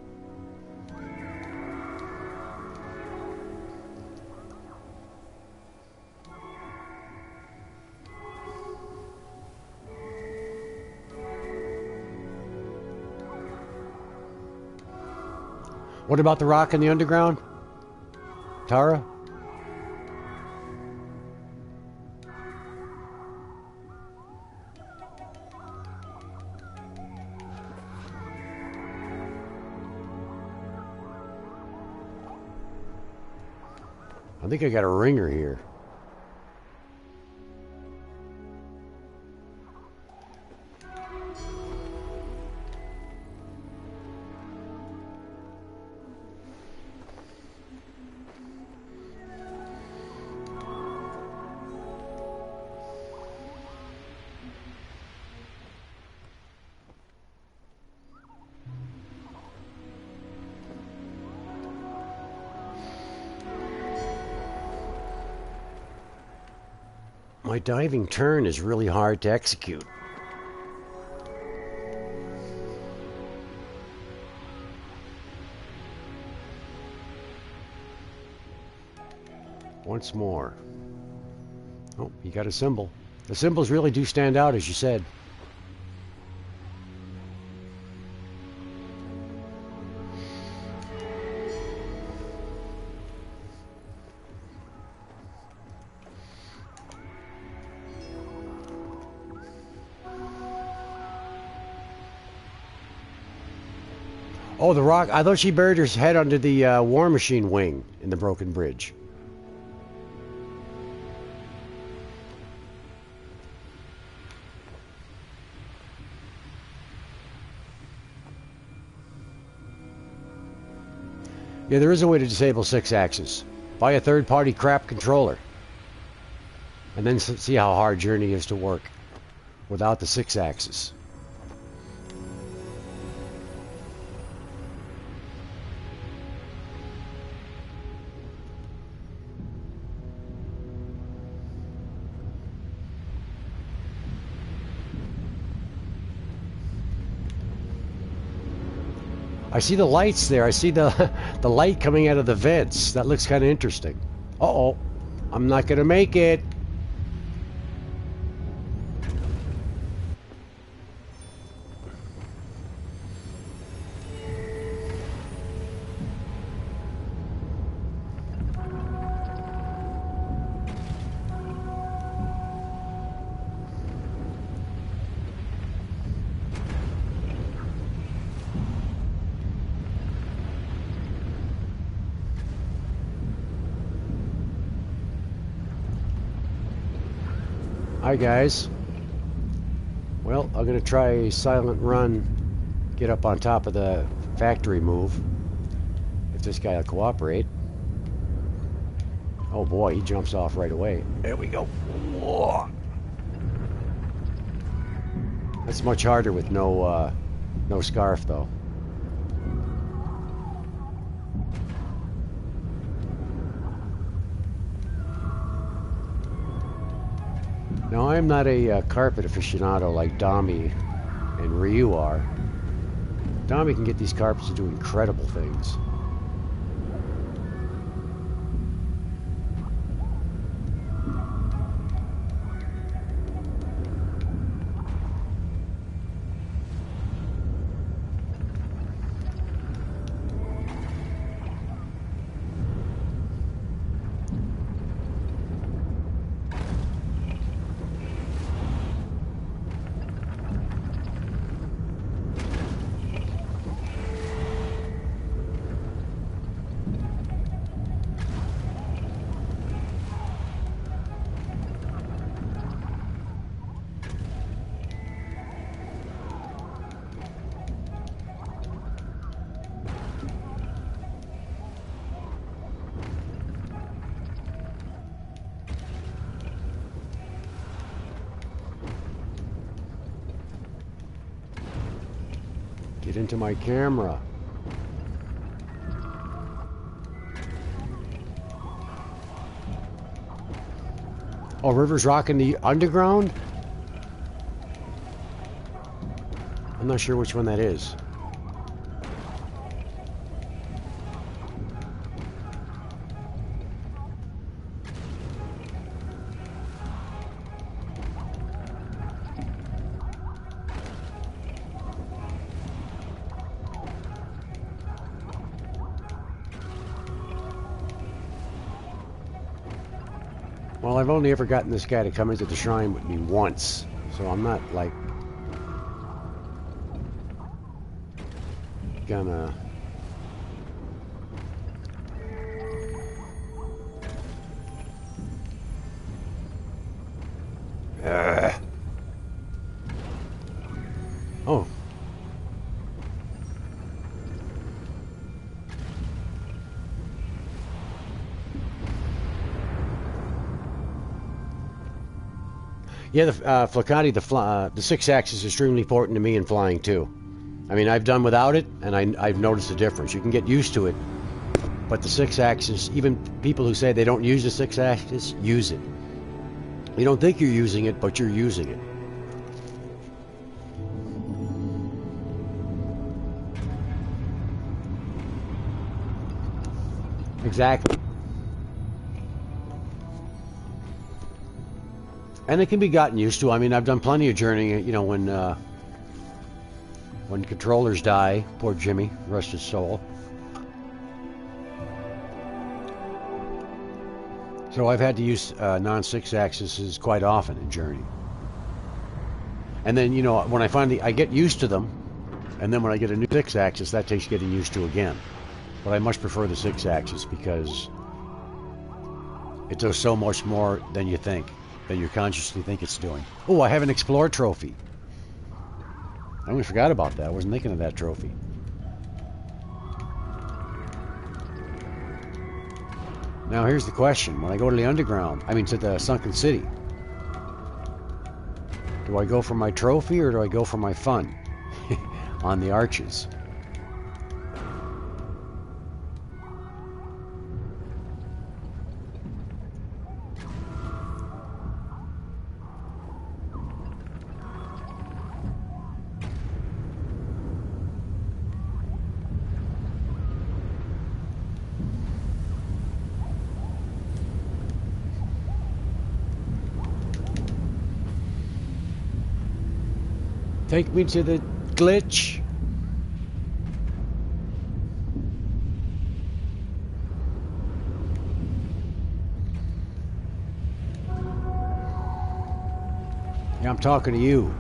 What about the rock in the underground, Tara? I think I got a ringer here. My diving turn is really hard to execute. Once more. Oh, you got a symbol. The symbols really do stand out, as you said. Oh, the rock. I thought she buried her head under the war machine wing in the broken bridge. Yeah, there is a way to disable 6-axis. Buy a third-party crap controller. And then see how hard Journey is to work without the 6-axis. I see the lights there. I see the light coming out of the vents. That looks kind of interesting. Uh-oh. I'm not going to make it. Hi guys. Well, I'm gonna try a silent run, get up on top of the factory move, if this guy will cooperate. Oh boy, he jumps off right away. There we go. Whoa. That's much harder with no scarf though. Now, I'm not a carpet aficionado like Dami and Ryu are. Dami can get these carpets to do incredible things. Get into my camera. Oh, River's rocking the underground? I'm not sure which one that is. Well, I've only ever gotten this guy to come into the shrine with me once, so I'm not, like, gonna... Oh. Yeah, the Flocati, the 6-axis is extremely important to me in flying too. I mean, I've done without it, and I've noticed a difference. You can get used to it, but the 6-axis, even people who say they don't use the 6-axis, use it. You don't think you're using it, but you're using it. Exactly. And it can be gotten used to. I mean, I've done plenty of journeying, you know, when controllers die, poor Jimmy, rest his soul. So I've had to use non-6-axes quite often in journey. And then, you know, when I get used to them, and then when I get a new 6-axis, that takes getting used to again. But I much prefer the 6-axis because it does so much more than you think, than you consciously think it's doing. Oh, I have an Explorer trophy. I almost forgot about that. I wasn't thinking of that trophy. Now here's the question. When I go to the underground, to the sunken city, do I go for my trophy or do I go for my fun on the arches? Take me to the glitch. Yeah, I'm talking to you.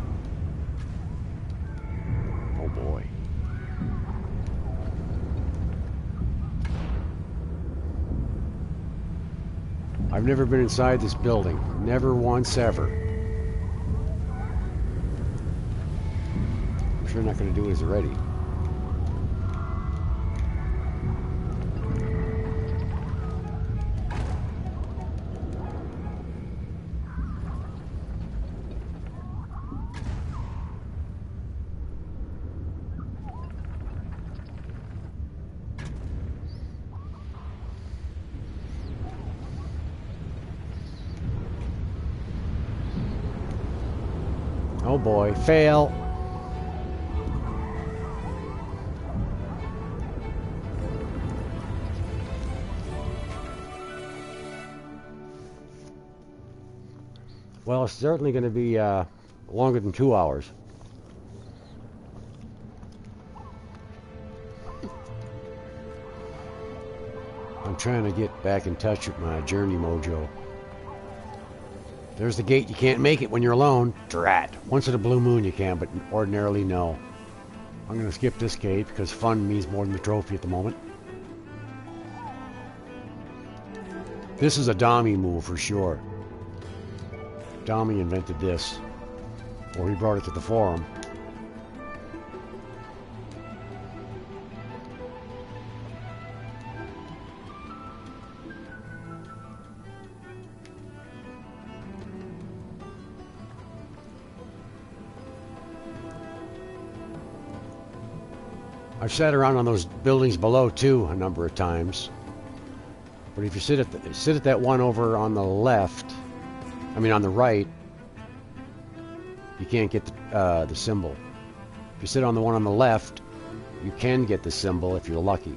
Oh boy. I've never been inside this building. Never once ever. Sure not going to do it as a Reddie. Oh boy, fail. Well, it's certainly going to be longer than 2 hours. I'm trying to get back in touch with my journey mojo. There's the gate. You can't make it when you're alone. Drat. Once in a blue moon you can, but ordinarily no. I'm going to skip this gate because fun means more than the trophy at the moment. This is a Dami move for sure. Dami invented this, or he brought it to the forum. I've sat around on those buildings below too a number of times, but if you sit at that one over on the left, on the right, you can't get the symbol. If you sit on the one on the left, you can get the symbol if you're lucky.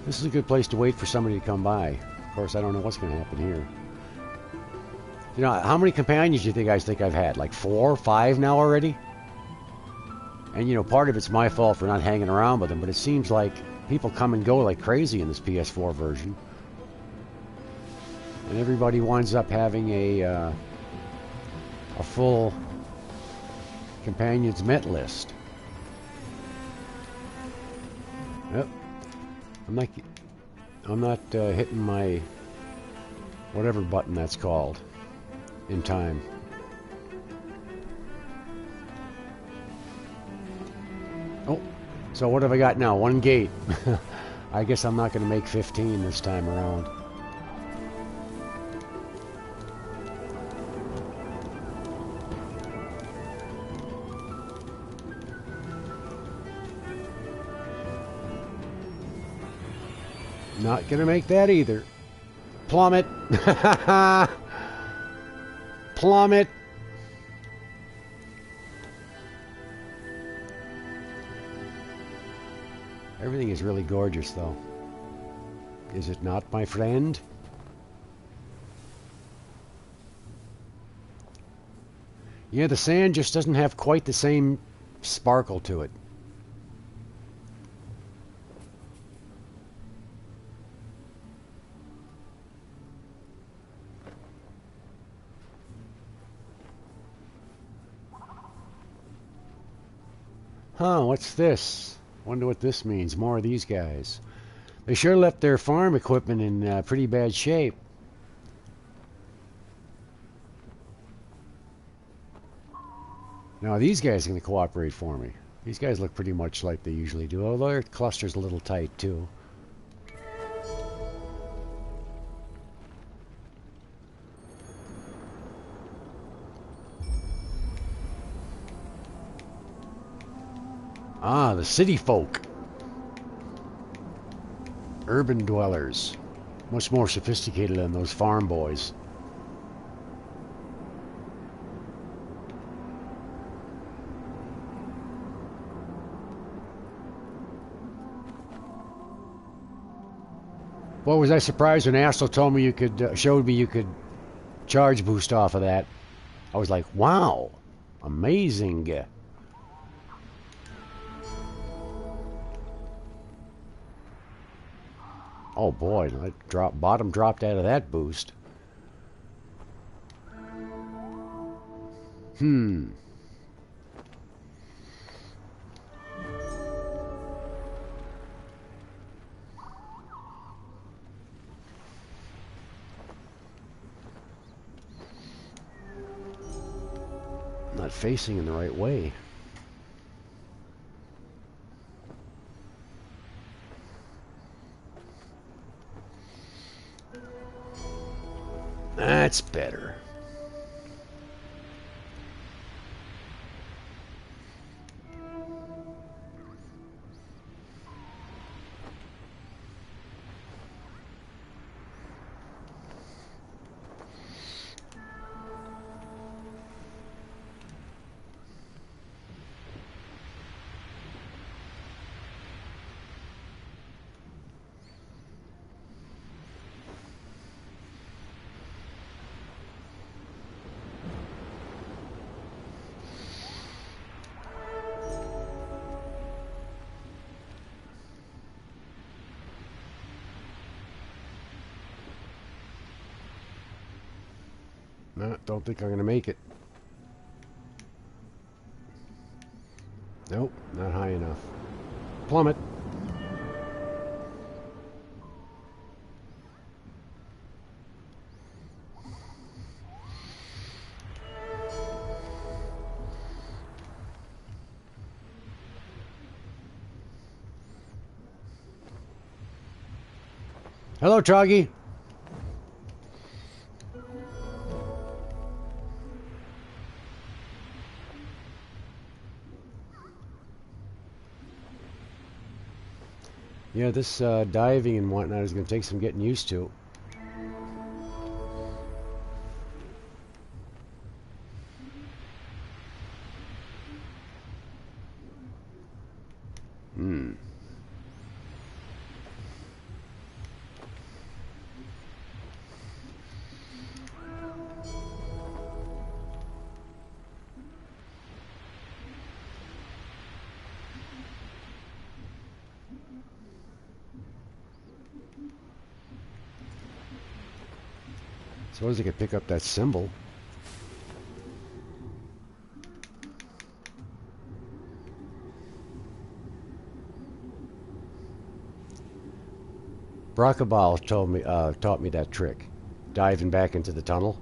This is a good place to wait for somebody to come by. Of course, I don't know what's going to happen here. You know, how many companions do you guys think I've had? Like 4 or 5 now already? And, you know, part of it's my fault for not hanging around with them, but it seems like people come and go like crazy in this PS4 version. And everybody winds up having a full companions met list. Yep. I'm not hitting my whatever button that's called. in time. Oh, so what have I got now? One gate. I guess I'm not going to make 15 this time around. Not going to make that either. Plummet. Plummet. Everything is really gorgeous, though. Is it not, my friend? Yeah, the sand just doesn't have quite the same sparkle to it. Huh, what's this? Wonder what this means. More of these guys. They sure left their farm equipment in pretty bad shape. Now these guys are going to cooperate for me. These guys look pretty much like they usually do, although their cluster's a little tight too. Ah, the city folk. Urban dwellers. Much more sophisticated than those farm boys. Boy, was I surprised when Astle told me you could, showed me you could charge boost off of that. I was like, wow, amazing. Oh boy, that bottom dropped out of that boost. Not facing in the right way. That's better. No, don't think I'm going to make it. Nope, not high enough. Plummet. Hello, Troggy. Yeah, this diving and whatnot is going to take some getting used to. Suppose I could pick up that symbol. Brockabal taught me that trick, diving back into the tunnel.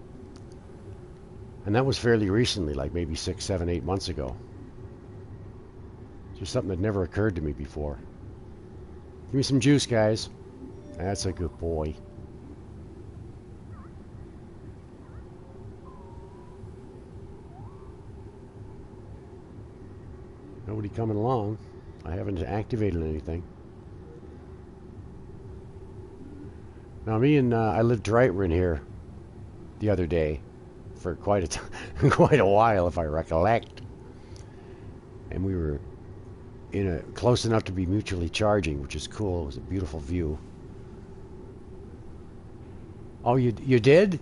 And that was fairly recently, like maybe 6, 7, 8 months ago. Just something that never occurred to me before. Give me some juice, guys. That's a good boy. Nobody coming along. I haven't activated anything. Now, me and I lived right in here the other day for quite a while, if I recollect. And we were close enough to be mutually charging, which is cool. It was a beautiful view. Oh, you did?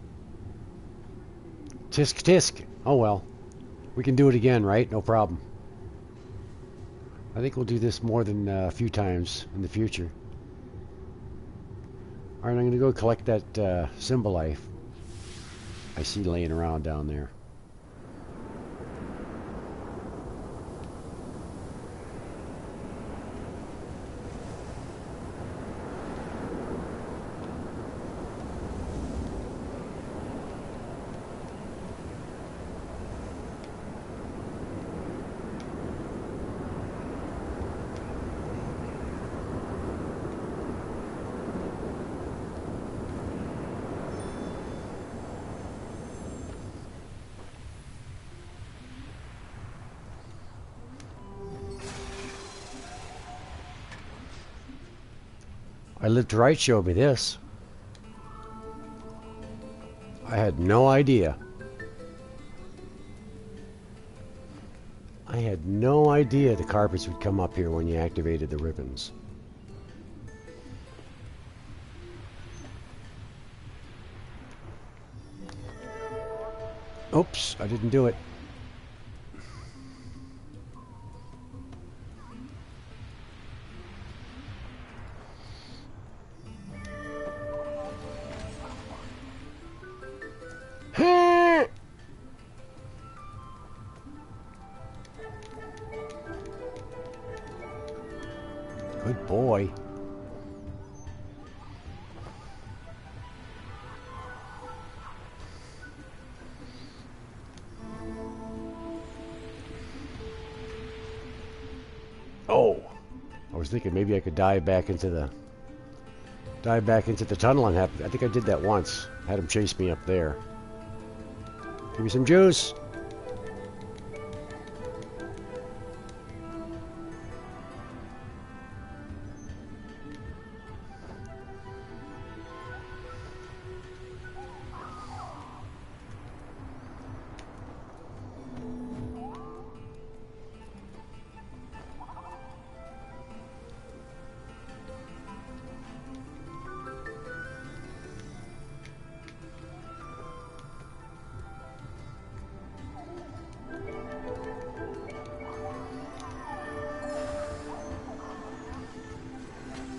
Tisk tisk. Oh well, we can do it again, right? No problem. I think we'll do this more than a few times in the future. All right, I'm gonna go collect that symbol I see laying around down there. I Lived Right showed me this. I had no idea. I had no idea the carpets would come up here when you activated the ribbons. Oops, I didn't do it. Good boy. Oh, I was thinking maybe I could dive back into the tunnel and I think I did that once. Had him chase me up there. Give me some juice.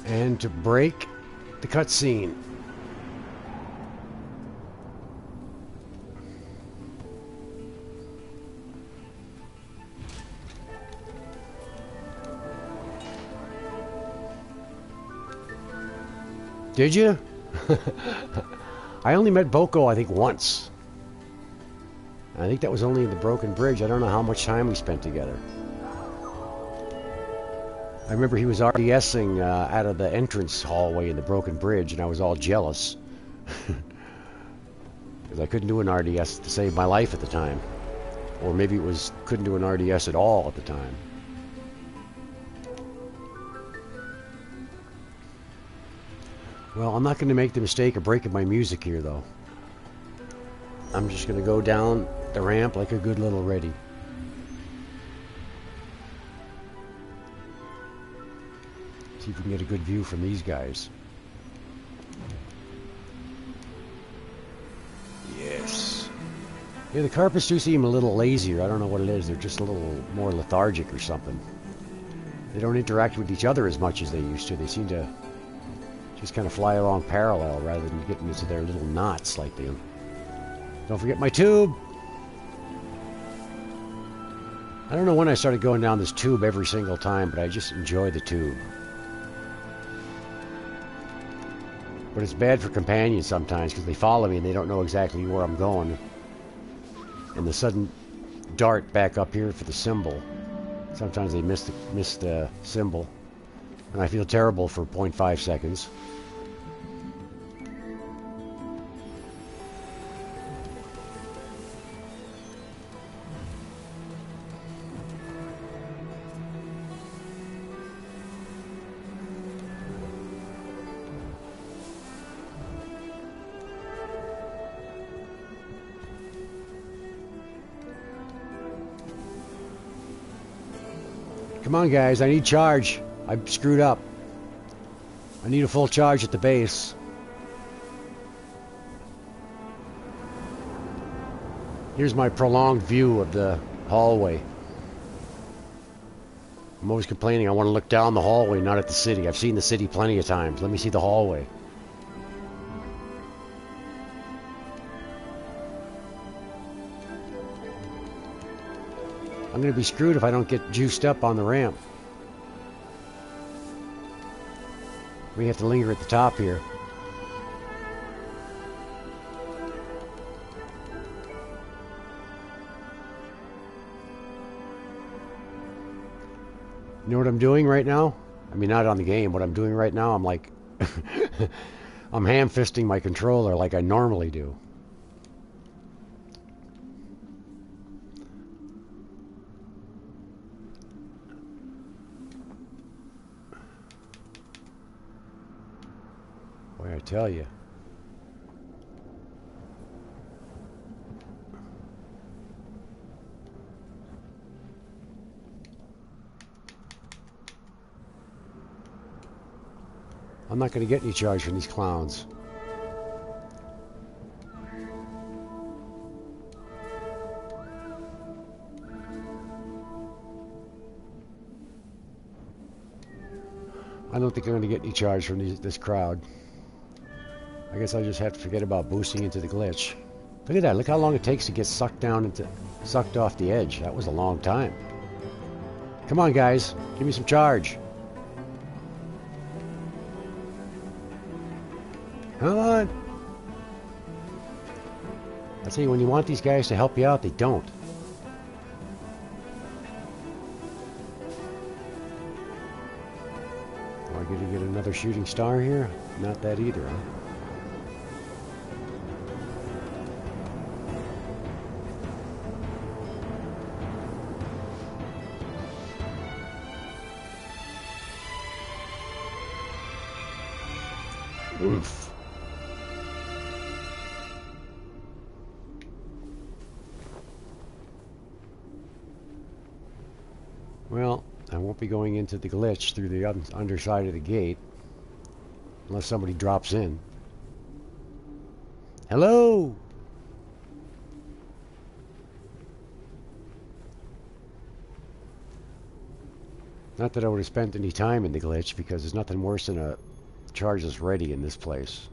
And to break the cutscene. Did you? I only met Boko, I think, once. I think that was only in the Broken Bridge. I don't know how much time we spent together. I remember he was RDSing out of the entrance hallway in the Broken Bridge, and I was all jealous. Because I couldn't do an RDS to save my life at the time. Or maybe it was couldn't do an RDS at all at the time. Well, I'm not going to make the mistake of breaking my music here, though. I'm just going to go down the ramp like a good little Reddie. See if we can get a good view from these guys. Yes. Yeah, the carpets do seem a little lazier. I don't know what it is. They're just a little more lethargic or something. They don't interact with each other as much as they used to. They seem to just kind of fly along parallel rather than getting into their little knots like they... Don't forget my tube! I don't know when I started going down this tube every single time, but I just enjoy the tube. But it's bad for companions sometimes because they follow me and they don't know exactly where I'm going. and the sudden dart back up here for the symbol. Sometimes they miss the symbol, and I feel terrible for 0.5 seconds. Come on, guys, I need charge. I screwed up. I need a full charge at the base. Here's my prolonged view of the hallway. I'm always complaining I want to look down the hallway, not at the city. I've seen the city plenty of times. Let me see the hallway. I'm going to be screwed if I don't get juiced up on the ramp. We have to linger at the top here. You know what I'm doing right now? I mean, not on the game. What I'm doing right now, I'm like... I'm ham-fisting my controller like I normally do. Boy, I tell you. I'm not going to get any charge from these clowns. I don't think I'm going to get any charge from this crowd. I guess I just have to forget about boosting into the glitch. Look at that. Look how long it takes to get sucked off the edge. That was a long time. Come on, guys. Give me some charge. Come on. I tell you, when you want these guys to help you out, they don't. Are we going to get another shooting star here? Not that either, huh? Oof. Well, I won't be going into the glitch through the underside of the gate unless somebody drops in. Hello? Not that I would have spent any time in the glitch, because there's nothing worse than a chargeless Reddie in this place.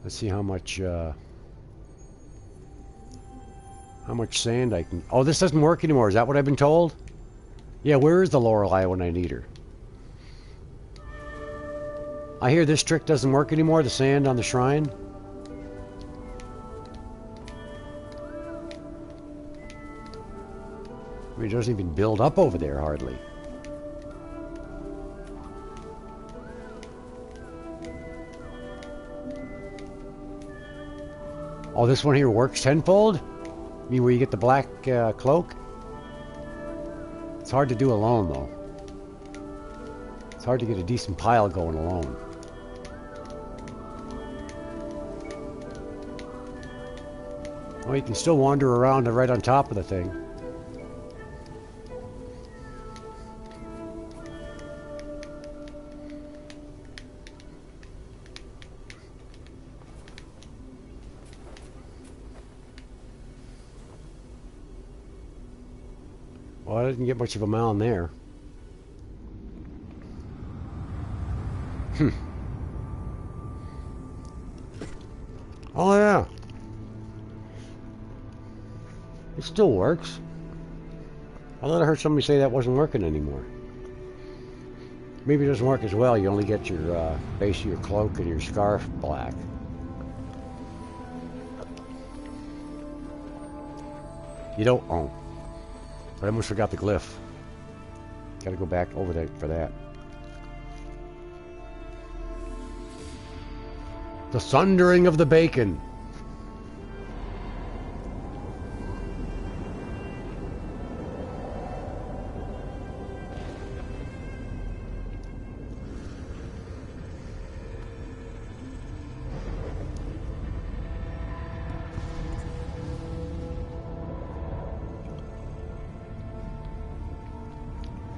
Let's see how much sand I can... Oh, this doesn't work anymore. Is that what I've been told? Yeah, where is the Lorelei when I need her? I hear this trick doesn't work anymore, the sand on the shrine. I mean, it doesn't even build up over there, hardly. Oh, this one here works tenfold? I mean, where you get the black cloak? It's hard to do alone, though. It's hard to get a decent pile going alone. Well, you can still wander around right on top of the thing. Well, I didn't get much of a mound there. Oh, yeah. It still works. I thought I heard somebody say that wasn't working anymore. Maybe it doesn't work as well. You only get your base of your cloak and your scarf black. You don't. Oh, but I almost forgot the glyph. Got to go back over there for that. The thundering of the bacon.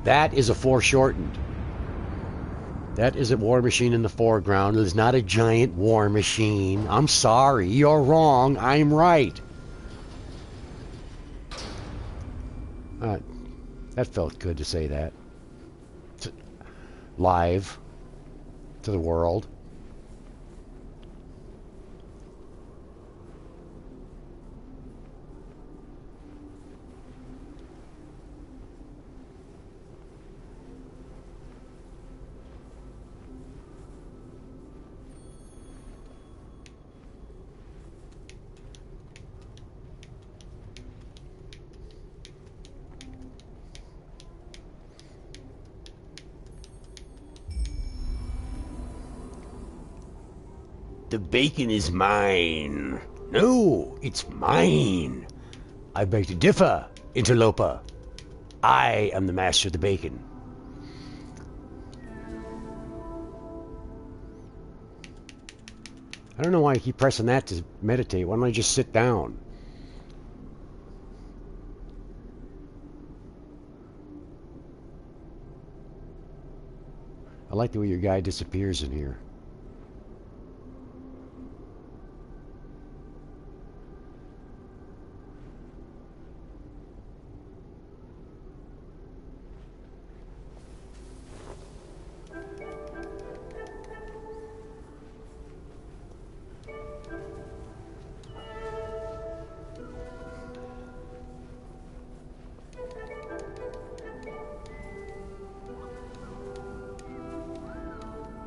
That is a foreshortened. That is a war machine in the foreground. It is not a giant war machine. I'm sorry. You're wrong. I'm right. That felt good to say that. Live to the world. The bacon is mine. No, it's mine. I beg to differ, interloper. I am the master of the bacon. I don't know why I keep pressing that to meditate. Why don't I just sit down? I like the way your guy disappears in here.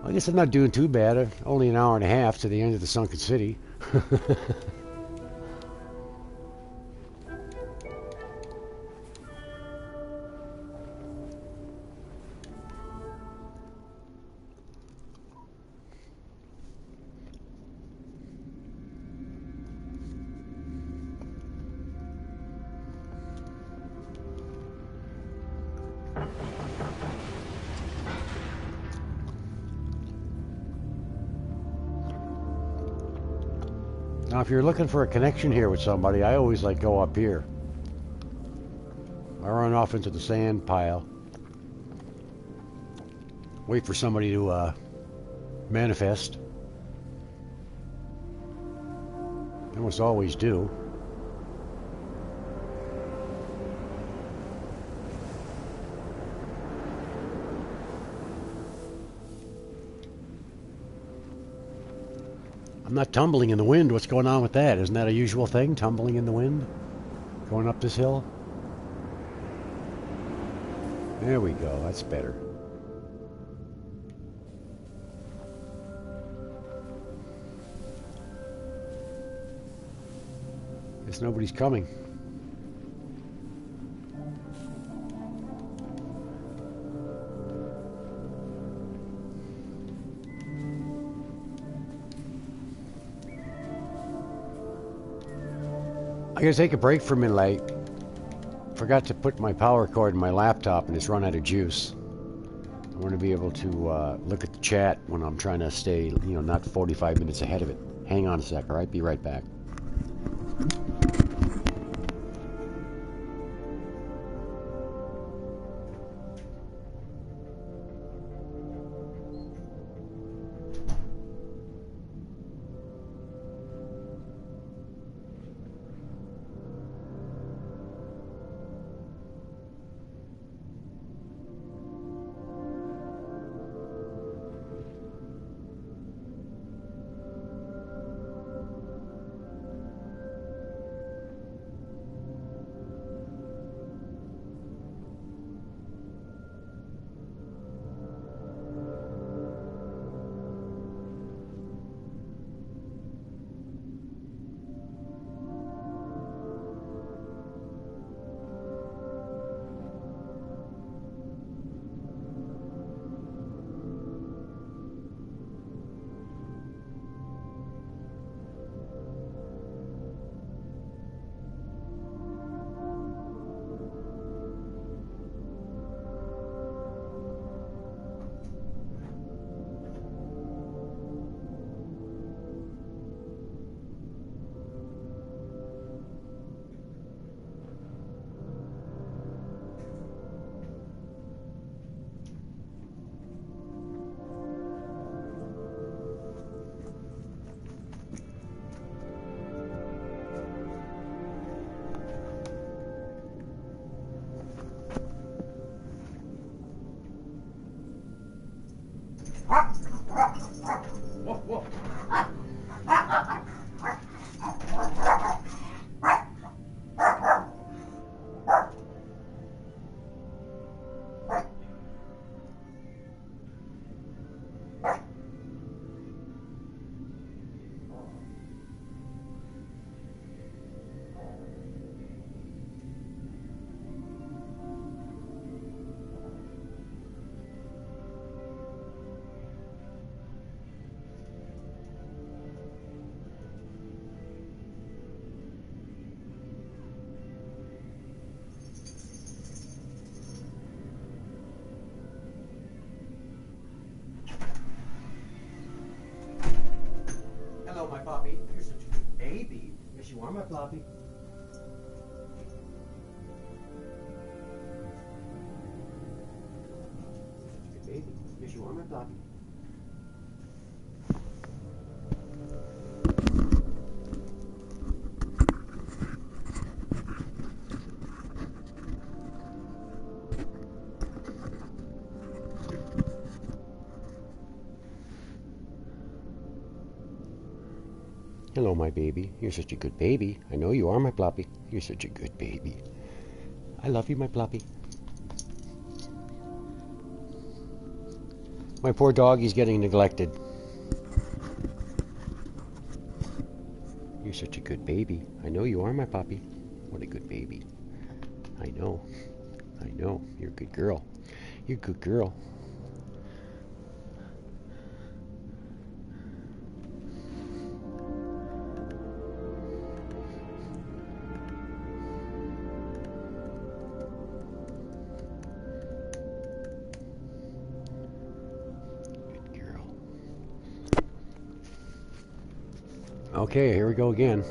I guess I'm not doing too bad. Only an hour and a half to the end of the sunken city. Now, if you're looking for a connection here with somebody, I always like go up here. I run off into the sand pile. Wait for somebody to manifest. I almost always do. I'm not tumbling in the wind. What's going on with that? Isn't that a usual thing, tumbling in the wind? Going up this hill? There we go. That's better. Guess nobody's coming. I'm gonna take a break for midnight. Forgot to put my power cord in my laptop and it's run out of juice. I want to be able to look at the chat when I'm trying to stay, not 45 minutes ahead of it. Hang on a sec, all right? Be right back. puppy. You're such a good baby. Yes, you are my puppy. Good baby. Yes, you are my puppy. Hello, my baby. You're such a good baby. I know you are, my ploppy. You're such a good baby. I love you, my ploppy. My poor doggy's getting neglected. You're such a good baby. I know you are, my puppy. What a good baby. I know. I know. You're a good girl. You're a good girl. Okay, here we go again.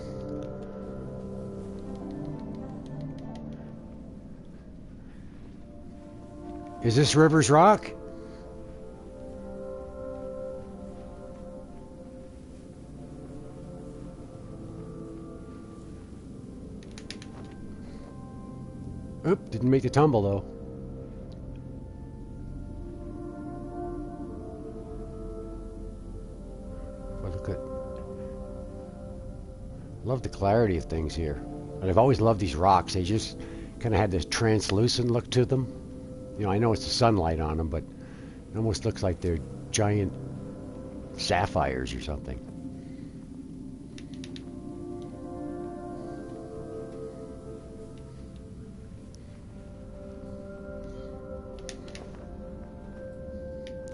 Is this Rivers Rock? Oop, didn't make the tumble though. But look at... Love the clarity of things here. And I've always loved these rocks. They just kind of had this translucent look to them. You know, I know it's the sunlight on them, but it almost looks like they're giant sapphires or something.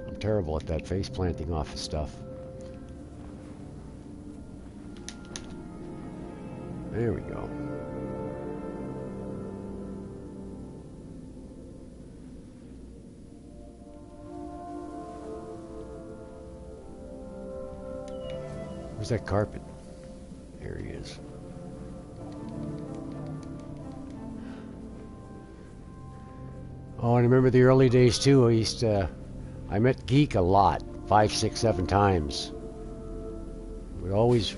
I'm terrible at that face planting off of stuff. There we go. Where's that carpet? There he is. Oh, and I remember the early days too. I met Geek a lot, 5, 6, 7 times. We'd always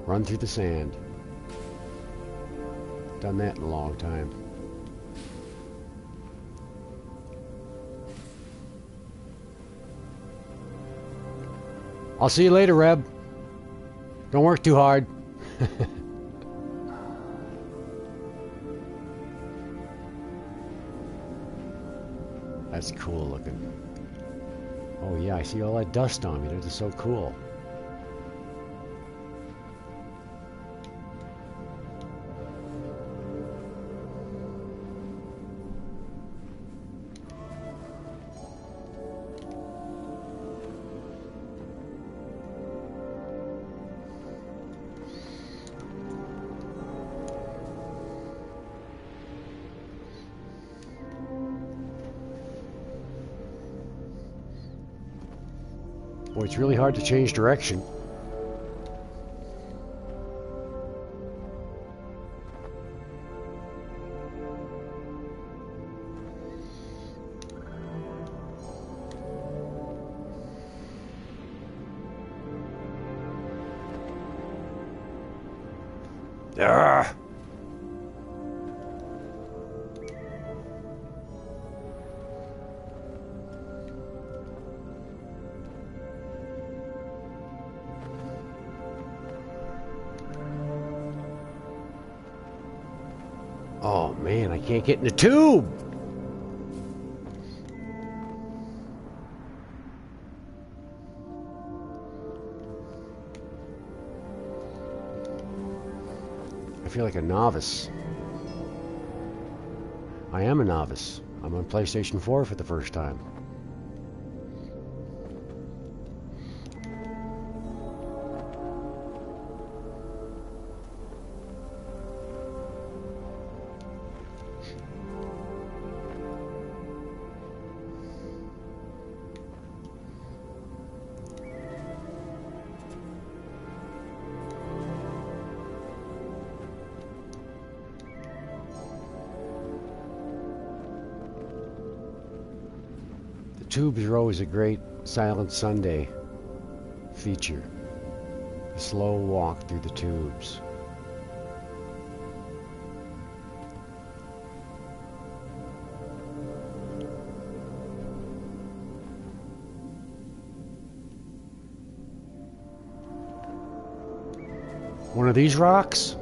run through the sand. Done that in a long time. I'll see you later, Reb. Don't work too hard. That's cool looking. Oh yeah, I see all that dust on me. That is so cool. Boy, it's really hard to change direction. Ah! Oh man, I can't get in the tube! I feel like a novice. I am a novice. I'm on PlayStation 4 for the first time. Tubes Row is a great Silent Sunday feature. A slow walk through the tubes. One of these rocks?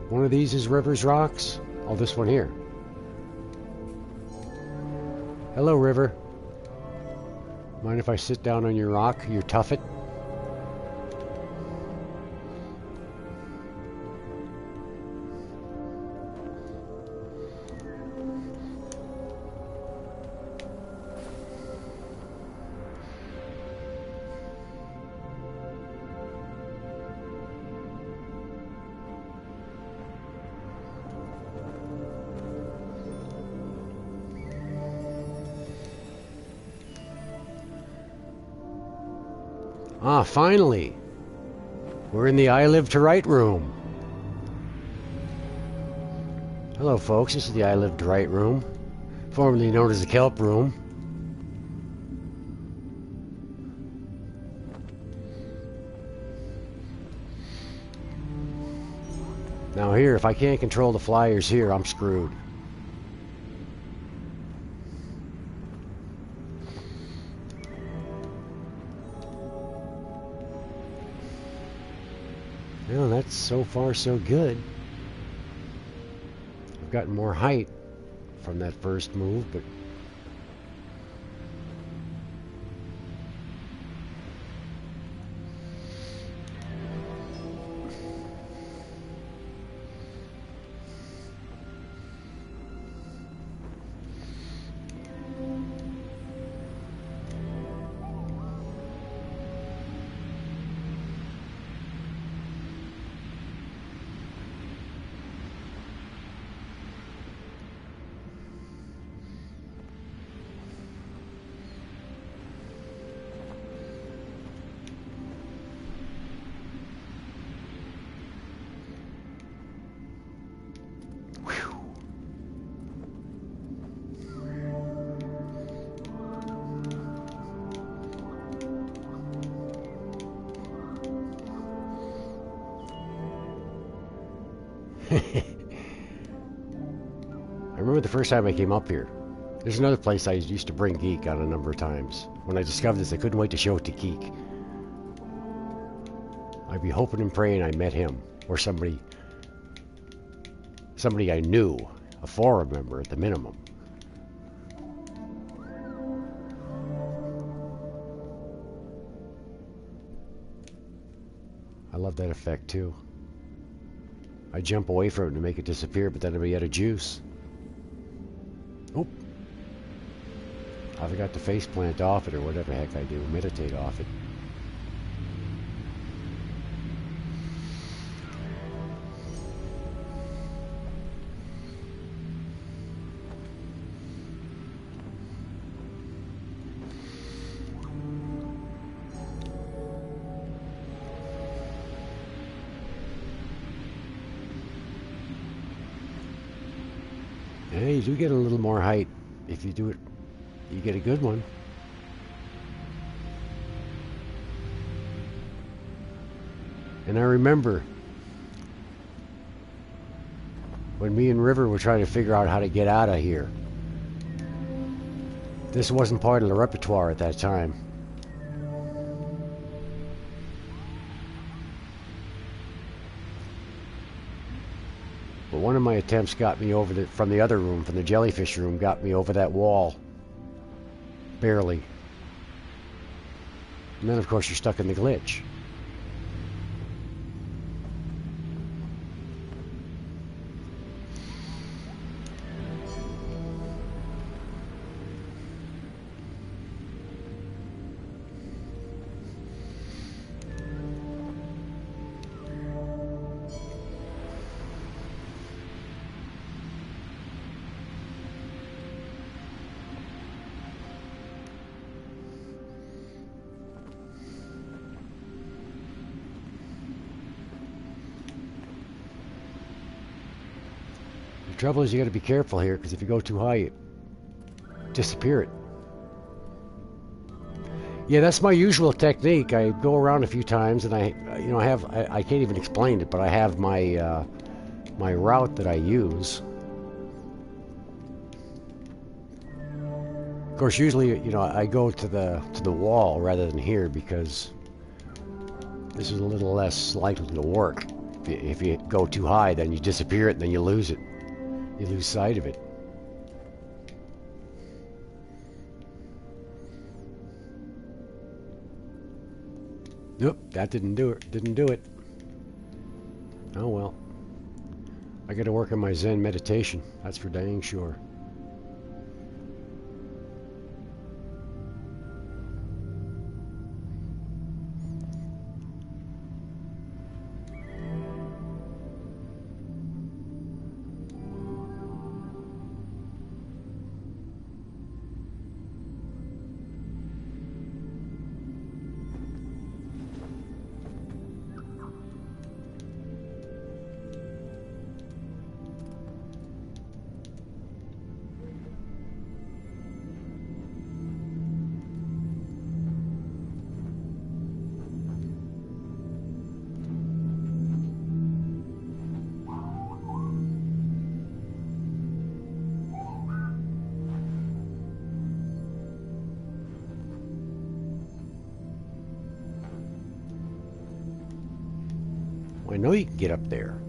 One of these is River's rocks? Oh, this one here. Hello, River. Mind if I sit down on your rock, your tuffet? Ah, finally! We're in the I Live to Write room. Hello, folks. This is the I Live to Write room, formerly known as the Kelp room. Now here, if I can't control the flyers here, I'm screwed. Well, that's so far so good. I've gotten more height from that first move, but I remember the first time I came up here. There's another place I used to bring Geek on a number of times. When I discovered this, I couldn't wait to show it to Geek. I'd be hoping and praying I met him, or somebody I knew, a forum member at the minimum. I love that effect too. I jump away from it to make it disappear, but then I'd be out of juice. Oop. I forgot to face plant off it, or whatever the heck I do, meditate off it. Yeah, you do get a little more height. If you do it, you get a good one. And I remember when me and River were trying to figure out how to get out of here. This wasn't part of the repertoire at that time. But one of my attempts got me over from the other room, from the jellyfish room, got me over that wall. Barely. And then, of course, you're stuck in the glitch. trouble is you got to be careful here, because if you go too high, you disappear it. Yeah, that's my usual technique. I go around a few times, and I can't even explain it, but I have my my route that I use. Of course, usually, I go to the wall rather than here, because this is a little less likely to work. If you go too high, then you disappear it, and then you lose it. You lose sight of it. Nope, that didn't do it. Didn't do it. Oh well. I got to work on my Zen meditation. That's for dang sure. I know you can get up there.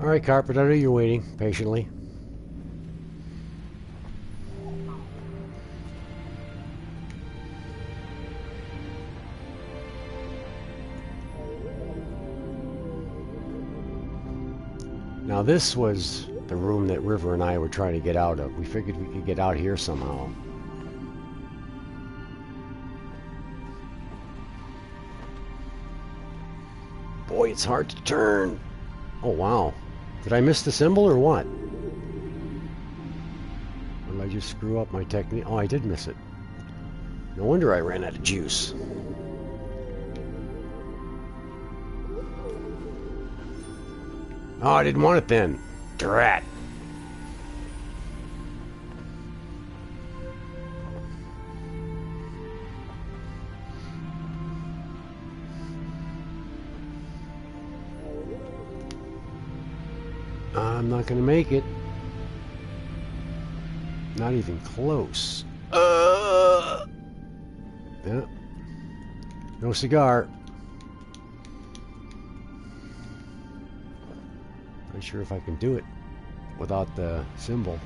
All right, Carpet, I know you're waiting patiently. Now this was the room that River and I were trying to get out of. We figured we could get out here somehow. Boy, it's hard to turn. Oh, wow. Did I miss the symbol or what? Or did I just screw up my technique? Oh, I did miss it. No wonder I ran out of juice. Oh, I didn't want it then. Drat. I'm not going to make it. Not even close. Yeah. No cigar. Not sure if I can do it without the symbol.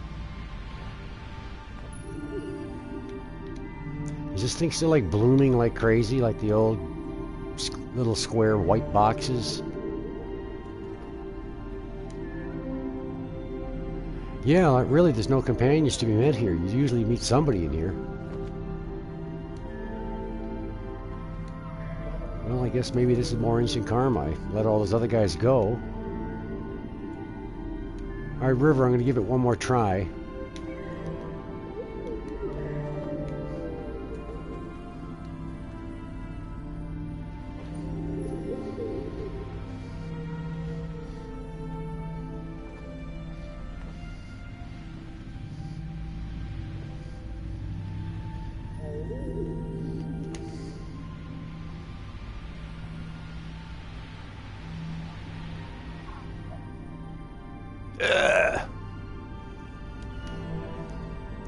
Is this thing still like blooming like crazy, like the old little square white boxes? Yeah, like really, there's no companions to be met here. You usually meet somebody in here. Well, I guess maybe this is more instant karma. I let all those other guys go. Alright, River, I'm going to give it one more try.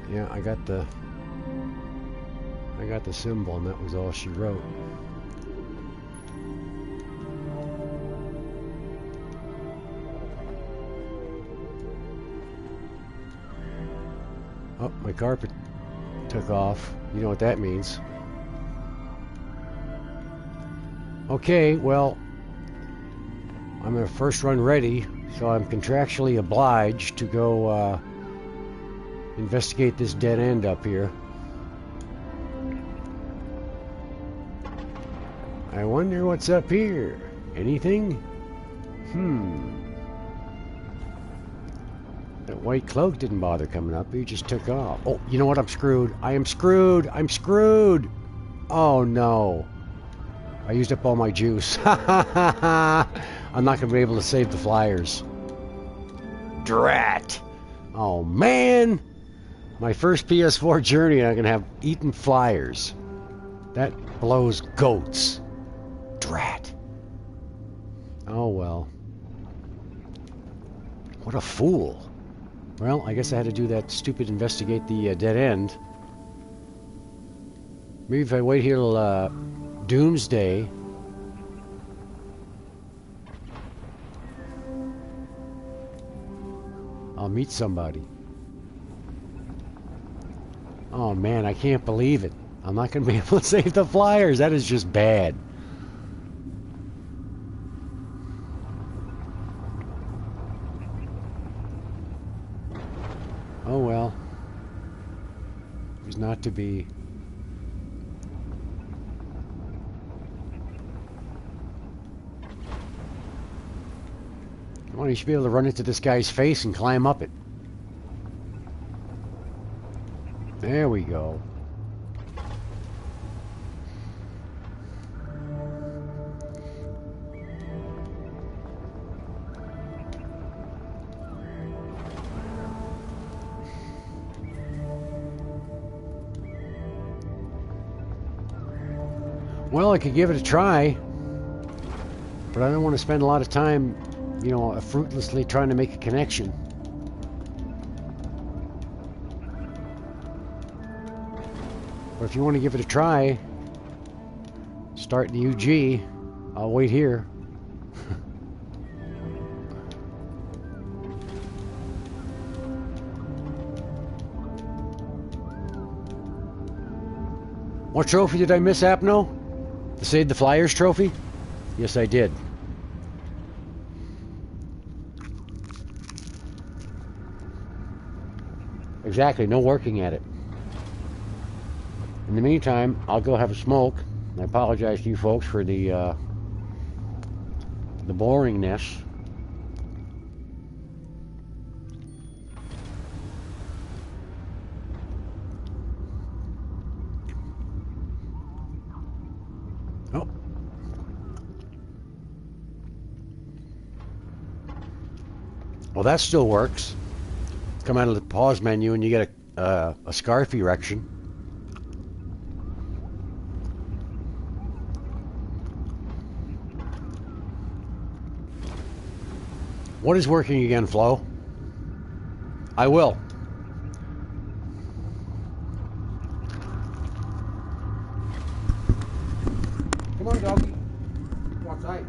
Yeah, I got the symbol, and that was all she wrote. Oh, my carpet took off. You know what that means. Okay, well, I'm a first run ready, so I'm contractually obliged to go investigate this dead end up here. I wonder what's up here. Anything? That white cloak didn't bother coming up. He just took off. Oh, you know what? I'm screwed. I am screwed. I'm screwed. Oh, no. I used up all my juice. I'm not going to be able to save the flyers. Drat. Oh, man. My first PS4 journey, I'm going to have eaten flyers. That blows goats. Drat. Oh, well. What a fool. Well, I guess I had to do that stupid investigate the dead end. Maybe if I wait here till Doomsday. I'll meet somebody. Oh man, I can't believe it. I'm not going to be able to save the flyers. That is just bad. Oh well. It was not to be. Come on, you should be able to run into this guy's face and climb up it. There we go. Well, I could give it a try, but I don't want to spend a lot of time, you know, fruitlessly trying to make a connection. But if you want to give it a try, start in the UG. I'll wait here. What trophy did I miss, Apno? The Save the Flyers trophy? Yes, I did. Exactly, no working at it. In the meantime, I'll go have a smoke. I apologize to you folks for the boringness. Oh. Well, that still works. Come out of the pause menu and you get a scarf erection. What is working again, Flo? I will. Come on, doggy. Go outside.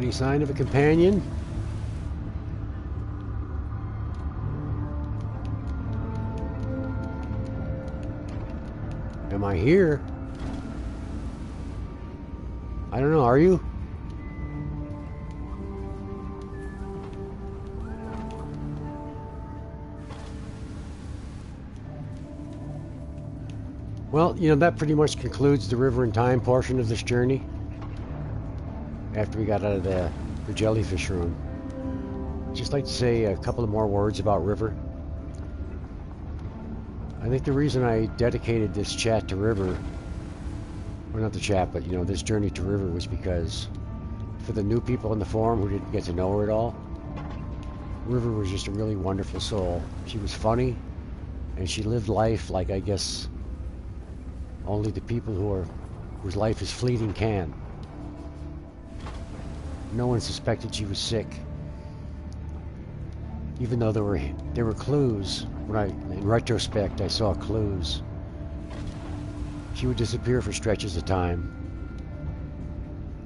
Any sign of a companion? Am I here? I don't know, are you? Well, you know, that pretty much concludes the river and time portion of this journey. After we got out of the jellyfish room. I'd just like to say a couple of more words about River. I think the reason I dedicated this chat to River, or not the chat, but you know, this journey to River, was because for the new people in the forum who didn't get to know her at all, River was just a really wonderful soul. She was funny, and she lived life like, I guess, only the people whose life is fleeting can. No one suspected she was sick, even though there were clues. In retrospect, I saw clues. She would disappear for stretches of time,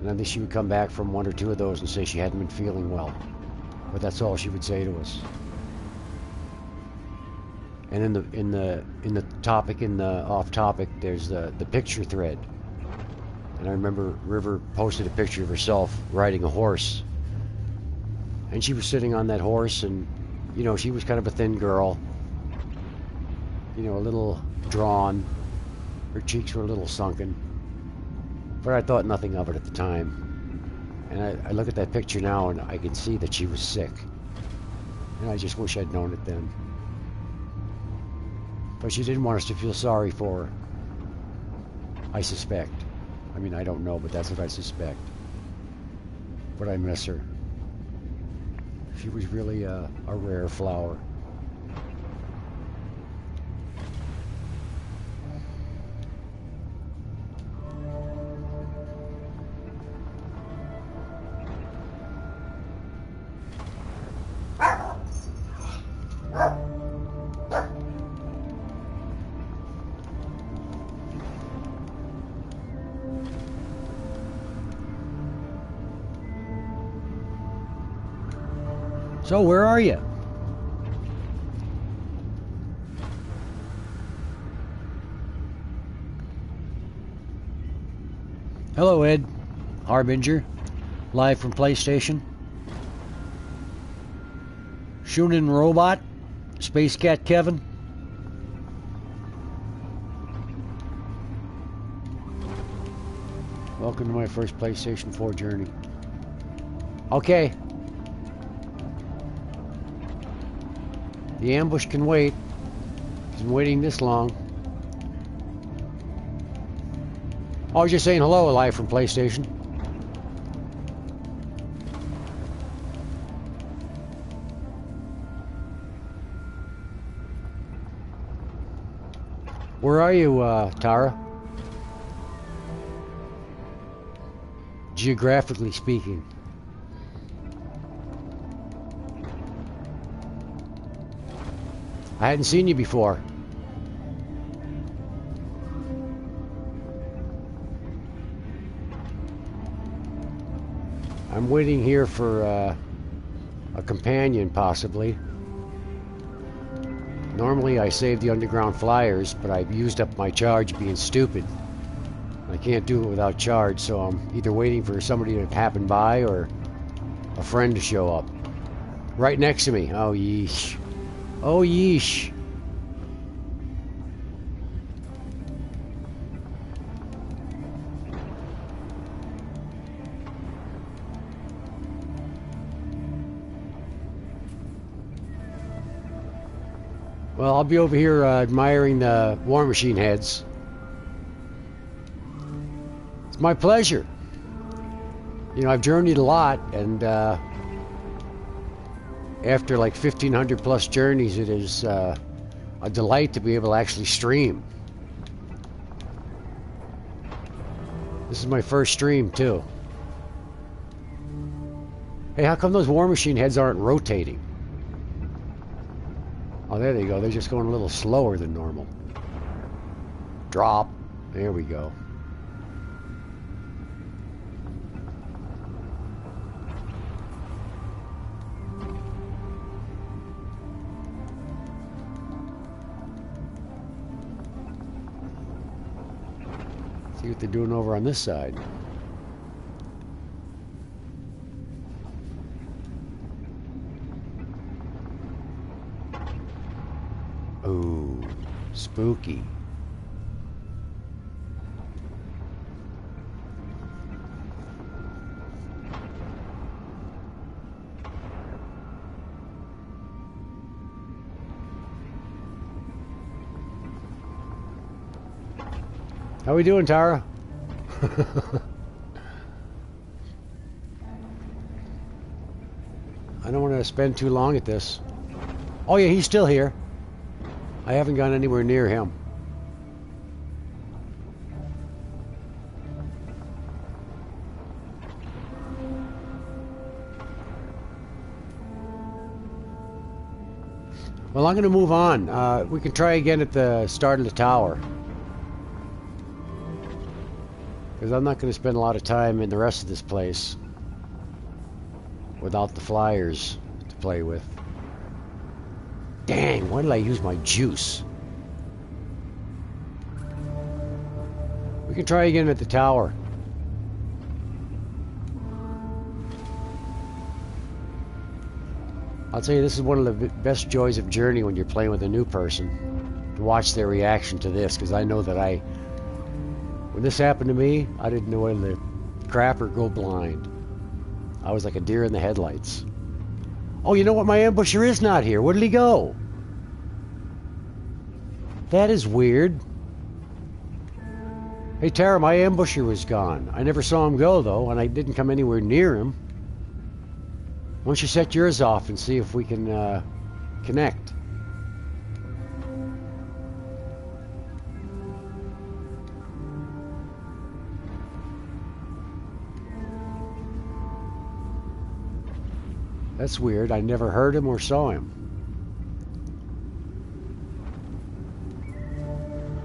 and I think she would come back from one or two of those and say she hadn't been feeling well, but that's all she would say to us. And in the off topic, there's the picture thread. And I remember River posted a picture of herself riding a horse. And she was sitting on that horse, and, you know, she was kind of a thin girl. You know, a little drawn. Her cheeks were a little sunken. But I thought nothing of it at the time. And I look at that picture now, and I can see that she was sick. And I just wish I'd known it then. But she didn't want us to feel sorry for her. I suspect. I mean, I don't know, but that's what I suspect. But I miss her. She was really a rare flower. So, where are you? Hello, Ed. Harbinger. Live from PlayStation. Shunin Robot. Space Cat Kevin. Welcome to my first PlayStation 4 journey. Okay. The ambush can wait. He's been waiting this long. I was just saying hello, live from PlayStation. Where are you, Tara? Geographically speaking. I hadn't seen you before. I'm waiting here for a companion, possibly. Normally I save the underground flyers, but I've used up my charge being stupid. I can't do it without charge, so I'm either waiting for somebody to happen by or a friend to show up. Right next to me. Oh, yeesh. Oh, yeesh. Well, I'll be over here admiring the War Machine heads. It's my pleasure. You know, I've journeyed a lot, and after like 1,500 plus journeys, it is a delight to be able to actually stream. This is my first stream, too. Hey, how come those War Machine heads aren't rotating? Oh, there they go. They're just going a little slower than normal. Drop. There we go. See what they're doing over on this side. Ooh, spooky. How we doing, Tara? I don't want to spend too long at this. Oh yeah, he's still here. I haven't gone anywhere near him. Well, I'm going to move on. We can try again at the start of the tower. Because I'm not going to spend a lot of time in the rest of this place without the flyers to play with. Dang, why did I use my juice? We can try again at the tower. I'll tell you, this is one of the best joys of Journey when you're playing with a new person. To watch their reaction to this, because I know that when this happened to me, I didn't know whether to crap or go blind. I was like a deer in the headlights. Oh, you know what? My ambusher is not here. Where did he go? That is weird. Hey, Tara, my ambusher was gone. I never saw him go, though, and I didn't come anywhere near him. Why don't you set yours off and see if we can connect? That's weird. I never heard him or saw him.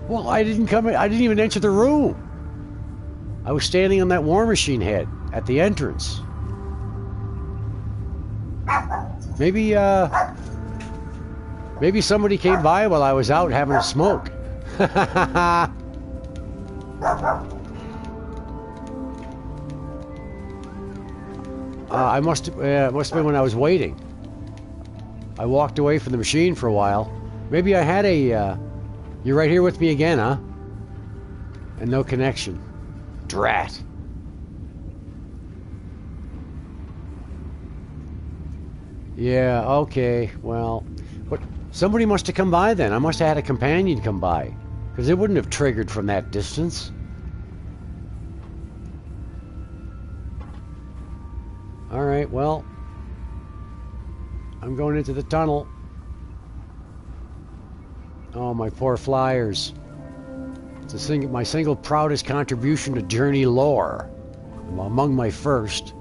Well, I didn't even enter the room. I was standing on that war machine head at the entrance. Maybe somebody came by while I was out having a smoke. It must have been when I was waiting. I walked away from the machine for a while. Maybe I had you're right here with me again, huh? And no connection. Drat. Yeah, okay, well, but somebody must have come by then. I must have had a companion come by, because it wouldn't have triggered from that distance. Alright, well, I'm going into the tunnel. Oh, my poor flyers. It's my single proudest contribution to Journey lore. Among my first.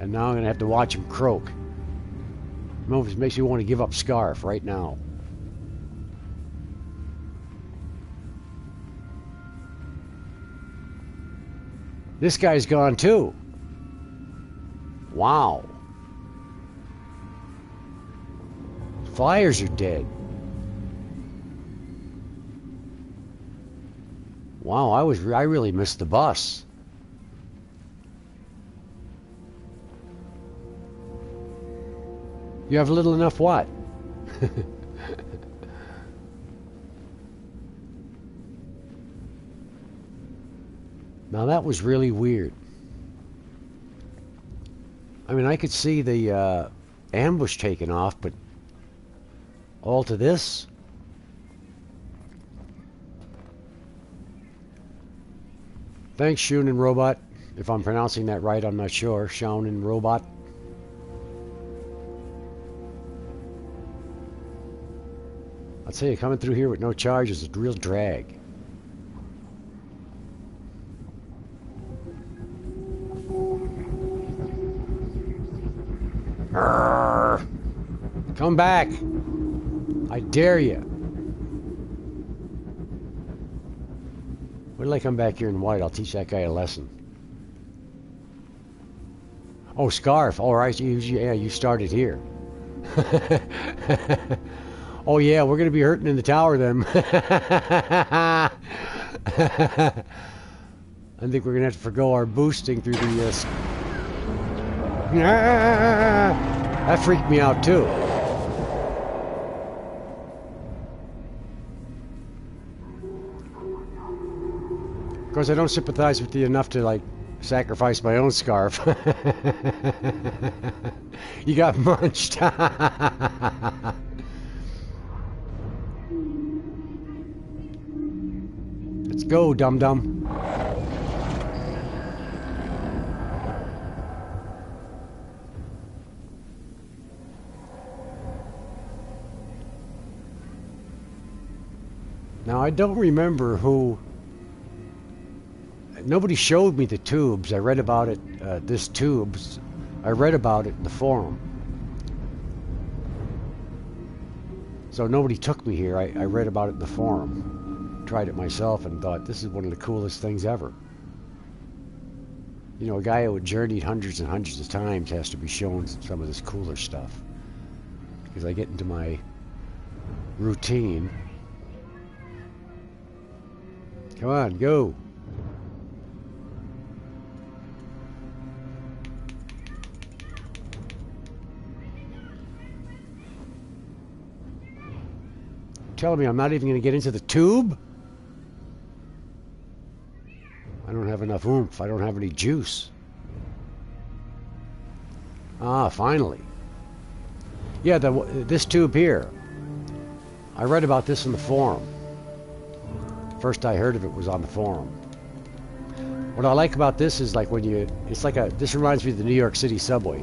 And now I'm going to have to watch him croak. It makes me want to give up Scarf right now. This guy's gone too. Wow. Flyers are dead. Wow, I really missed the bus. You have little enough what? Now that was really weird. I mean, I could see the ambush taken off, but all to this? Thanks, Shunin Robot. If I'm pronouncing that right, I'm not sure. Shaunin Robot. I'll tell you, coming through here with no charge is a real drag. Arrgh. Come back. I dare you. Wait till I come back here in white. I'll teach that guy a lesson. Oh, Scarf. All right. Yeah, you started here. Oh, yeah. We're going to be hurting in the tower then. I think we're gonna have to forgo our boosting through the. That freaked me out too. Of course, I don't sympathize with you enough to like sacrifice my own scarf. You got munched. Let's go, dum-dum. Now, I don't remember who... Nobody showed me the tubes. I read about it, this tubes. I read about it in the forum. So nobody took me here. I read about it in the forum. Tried it myself and thought, this is one of the coolest things ever. You know, a guy who journeyed hundreds and hundreds of times has to be shown some of this cooler stuff. Because I get into my routine. Come on, go. Telling me I'm not even going to get into the tube? I don't have enough oomph. I don't have any juice. Ah, finally. Yeah, this tube here. I read about this in the forum. First I heard of it was on the forum. What I like about this is like when you... It's like a... This reminds me of the New York City subway.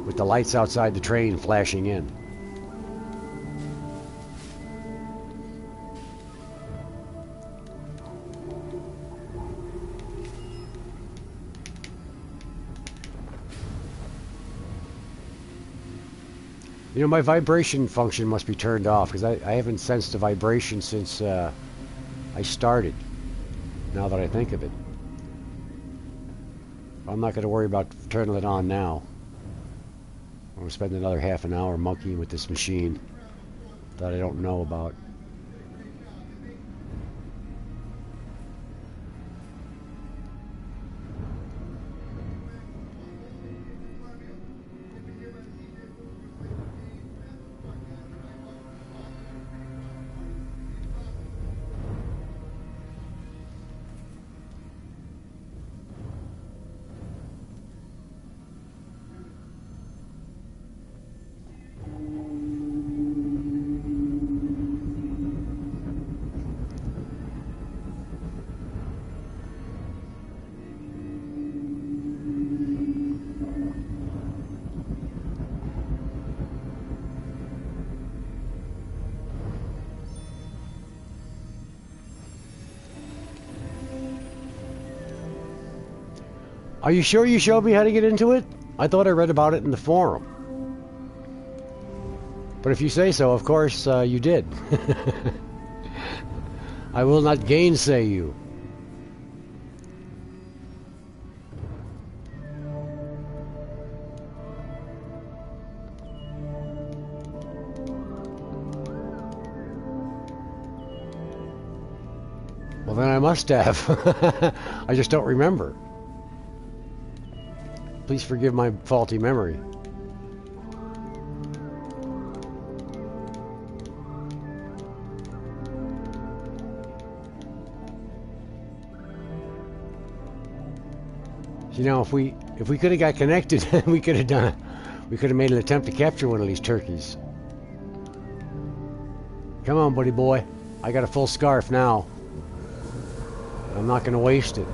With the lights outside the train flashing in. You know, my vibration function must be turned off because I haven't sensed a vibration since I started, now that I think of it. I'm not going to worry about turning it on now. I'm going to spend another half an hour monkeying with this machine that I don't know about. Are you sure you showed me how to get into it? I thought I read about it in the forum. But if you say so, of course, you did. I will not gainsay you. Well, then I must have. I just don't remember. Please forgive my faulty memory. You know, if we could have got connected, we could have made an attempt to capture one of these turkeys. Come on, buddy boy. I got a full scarf now. I'm not going to waste it.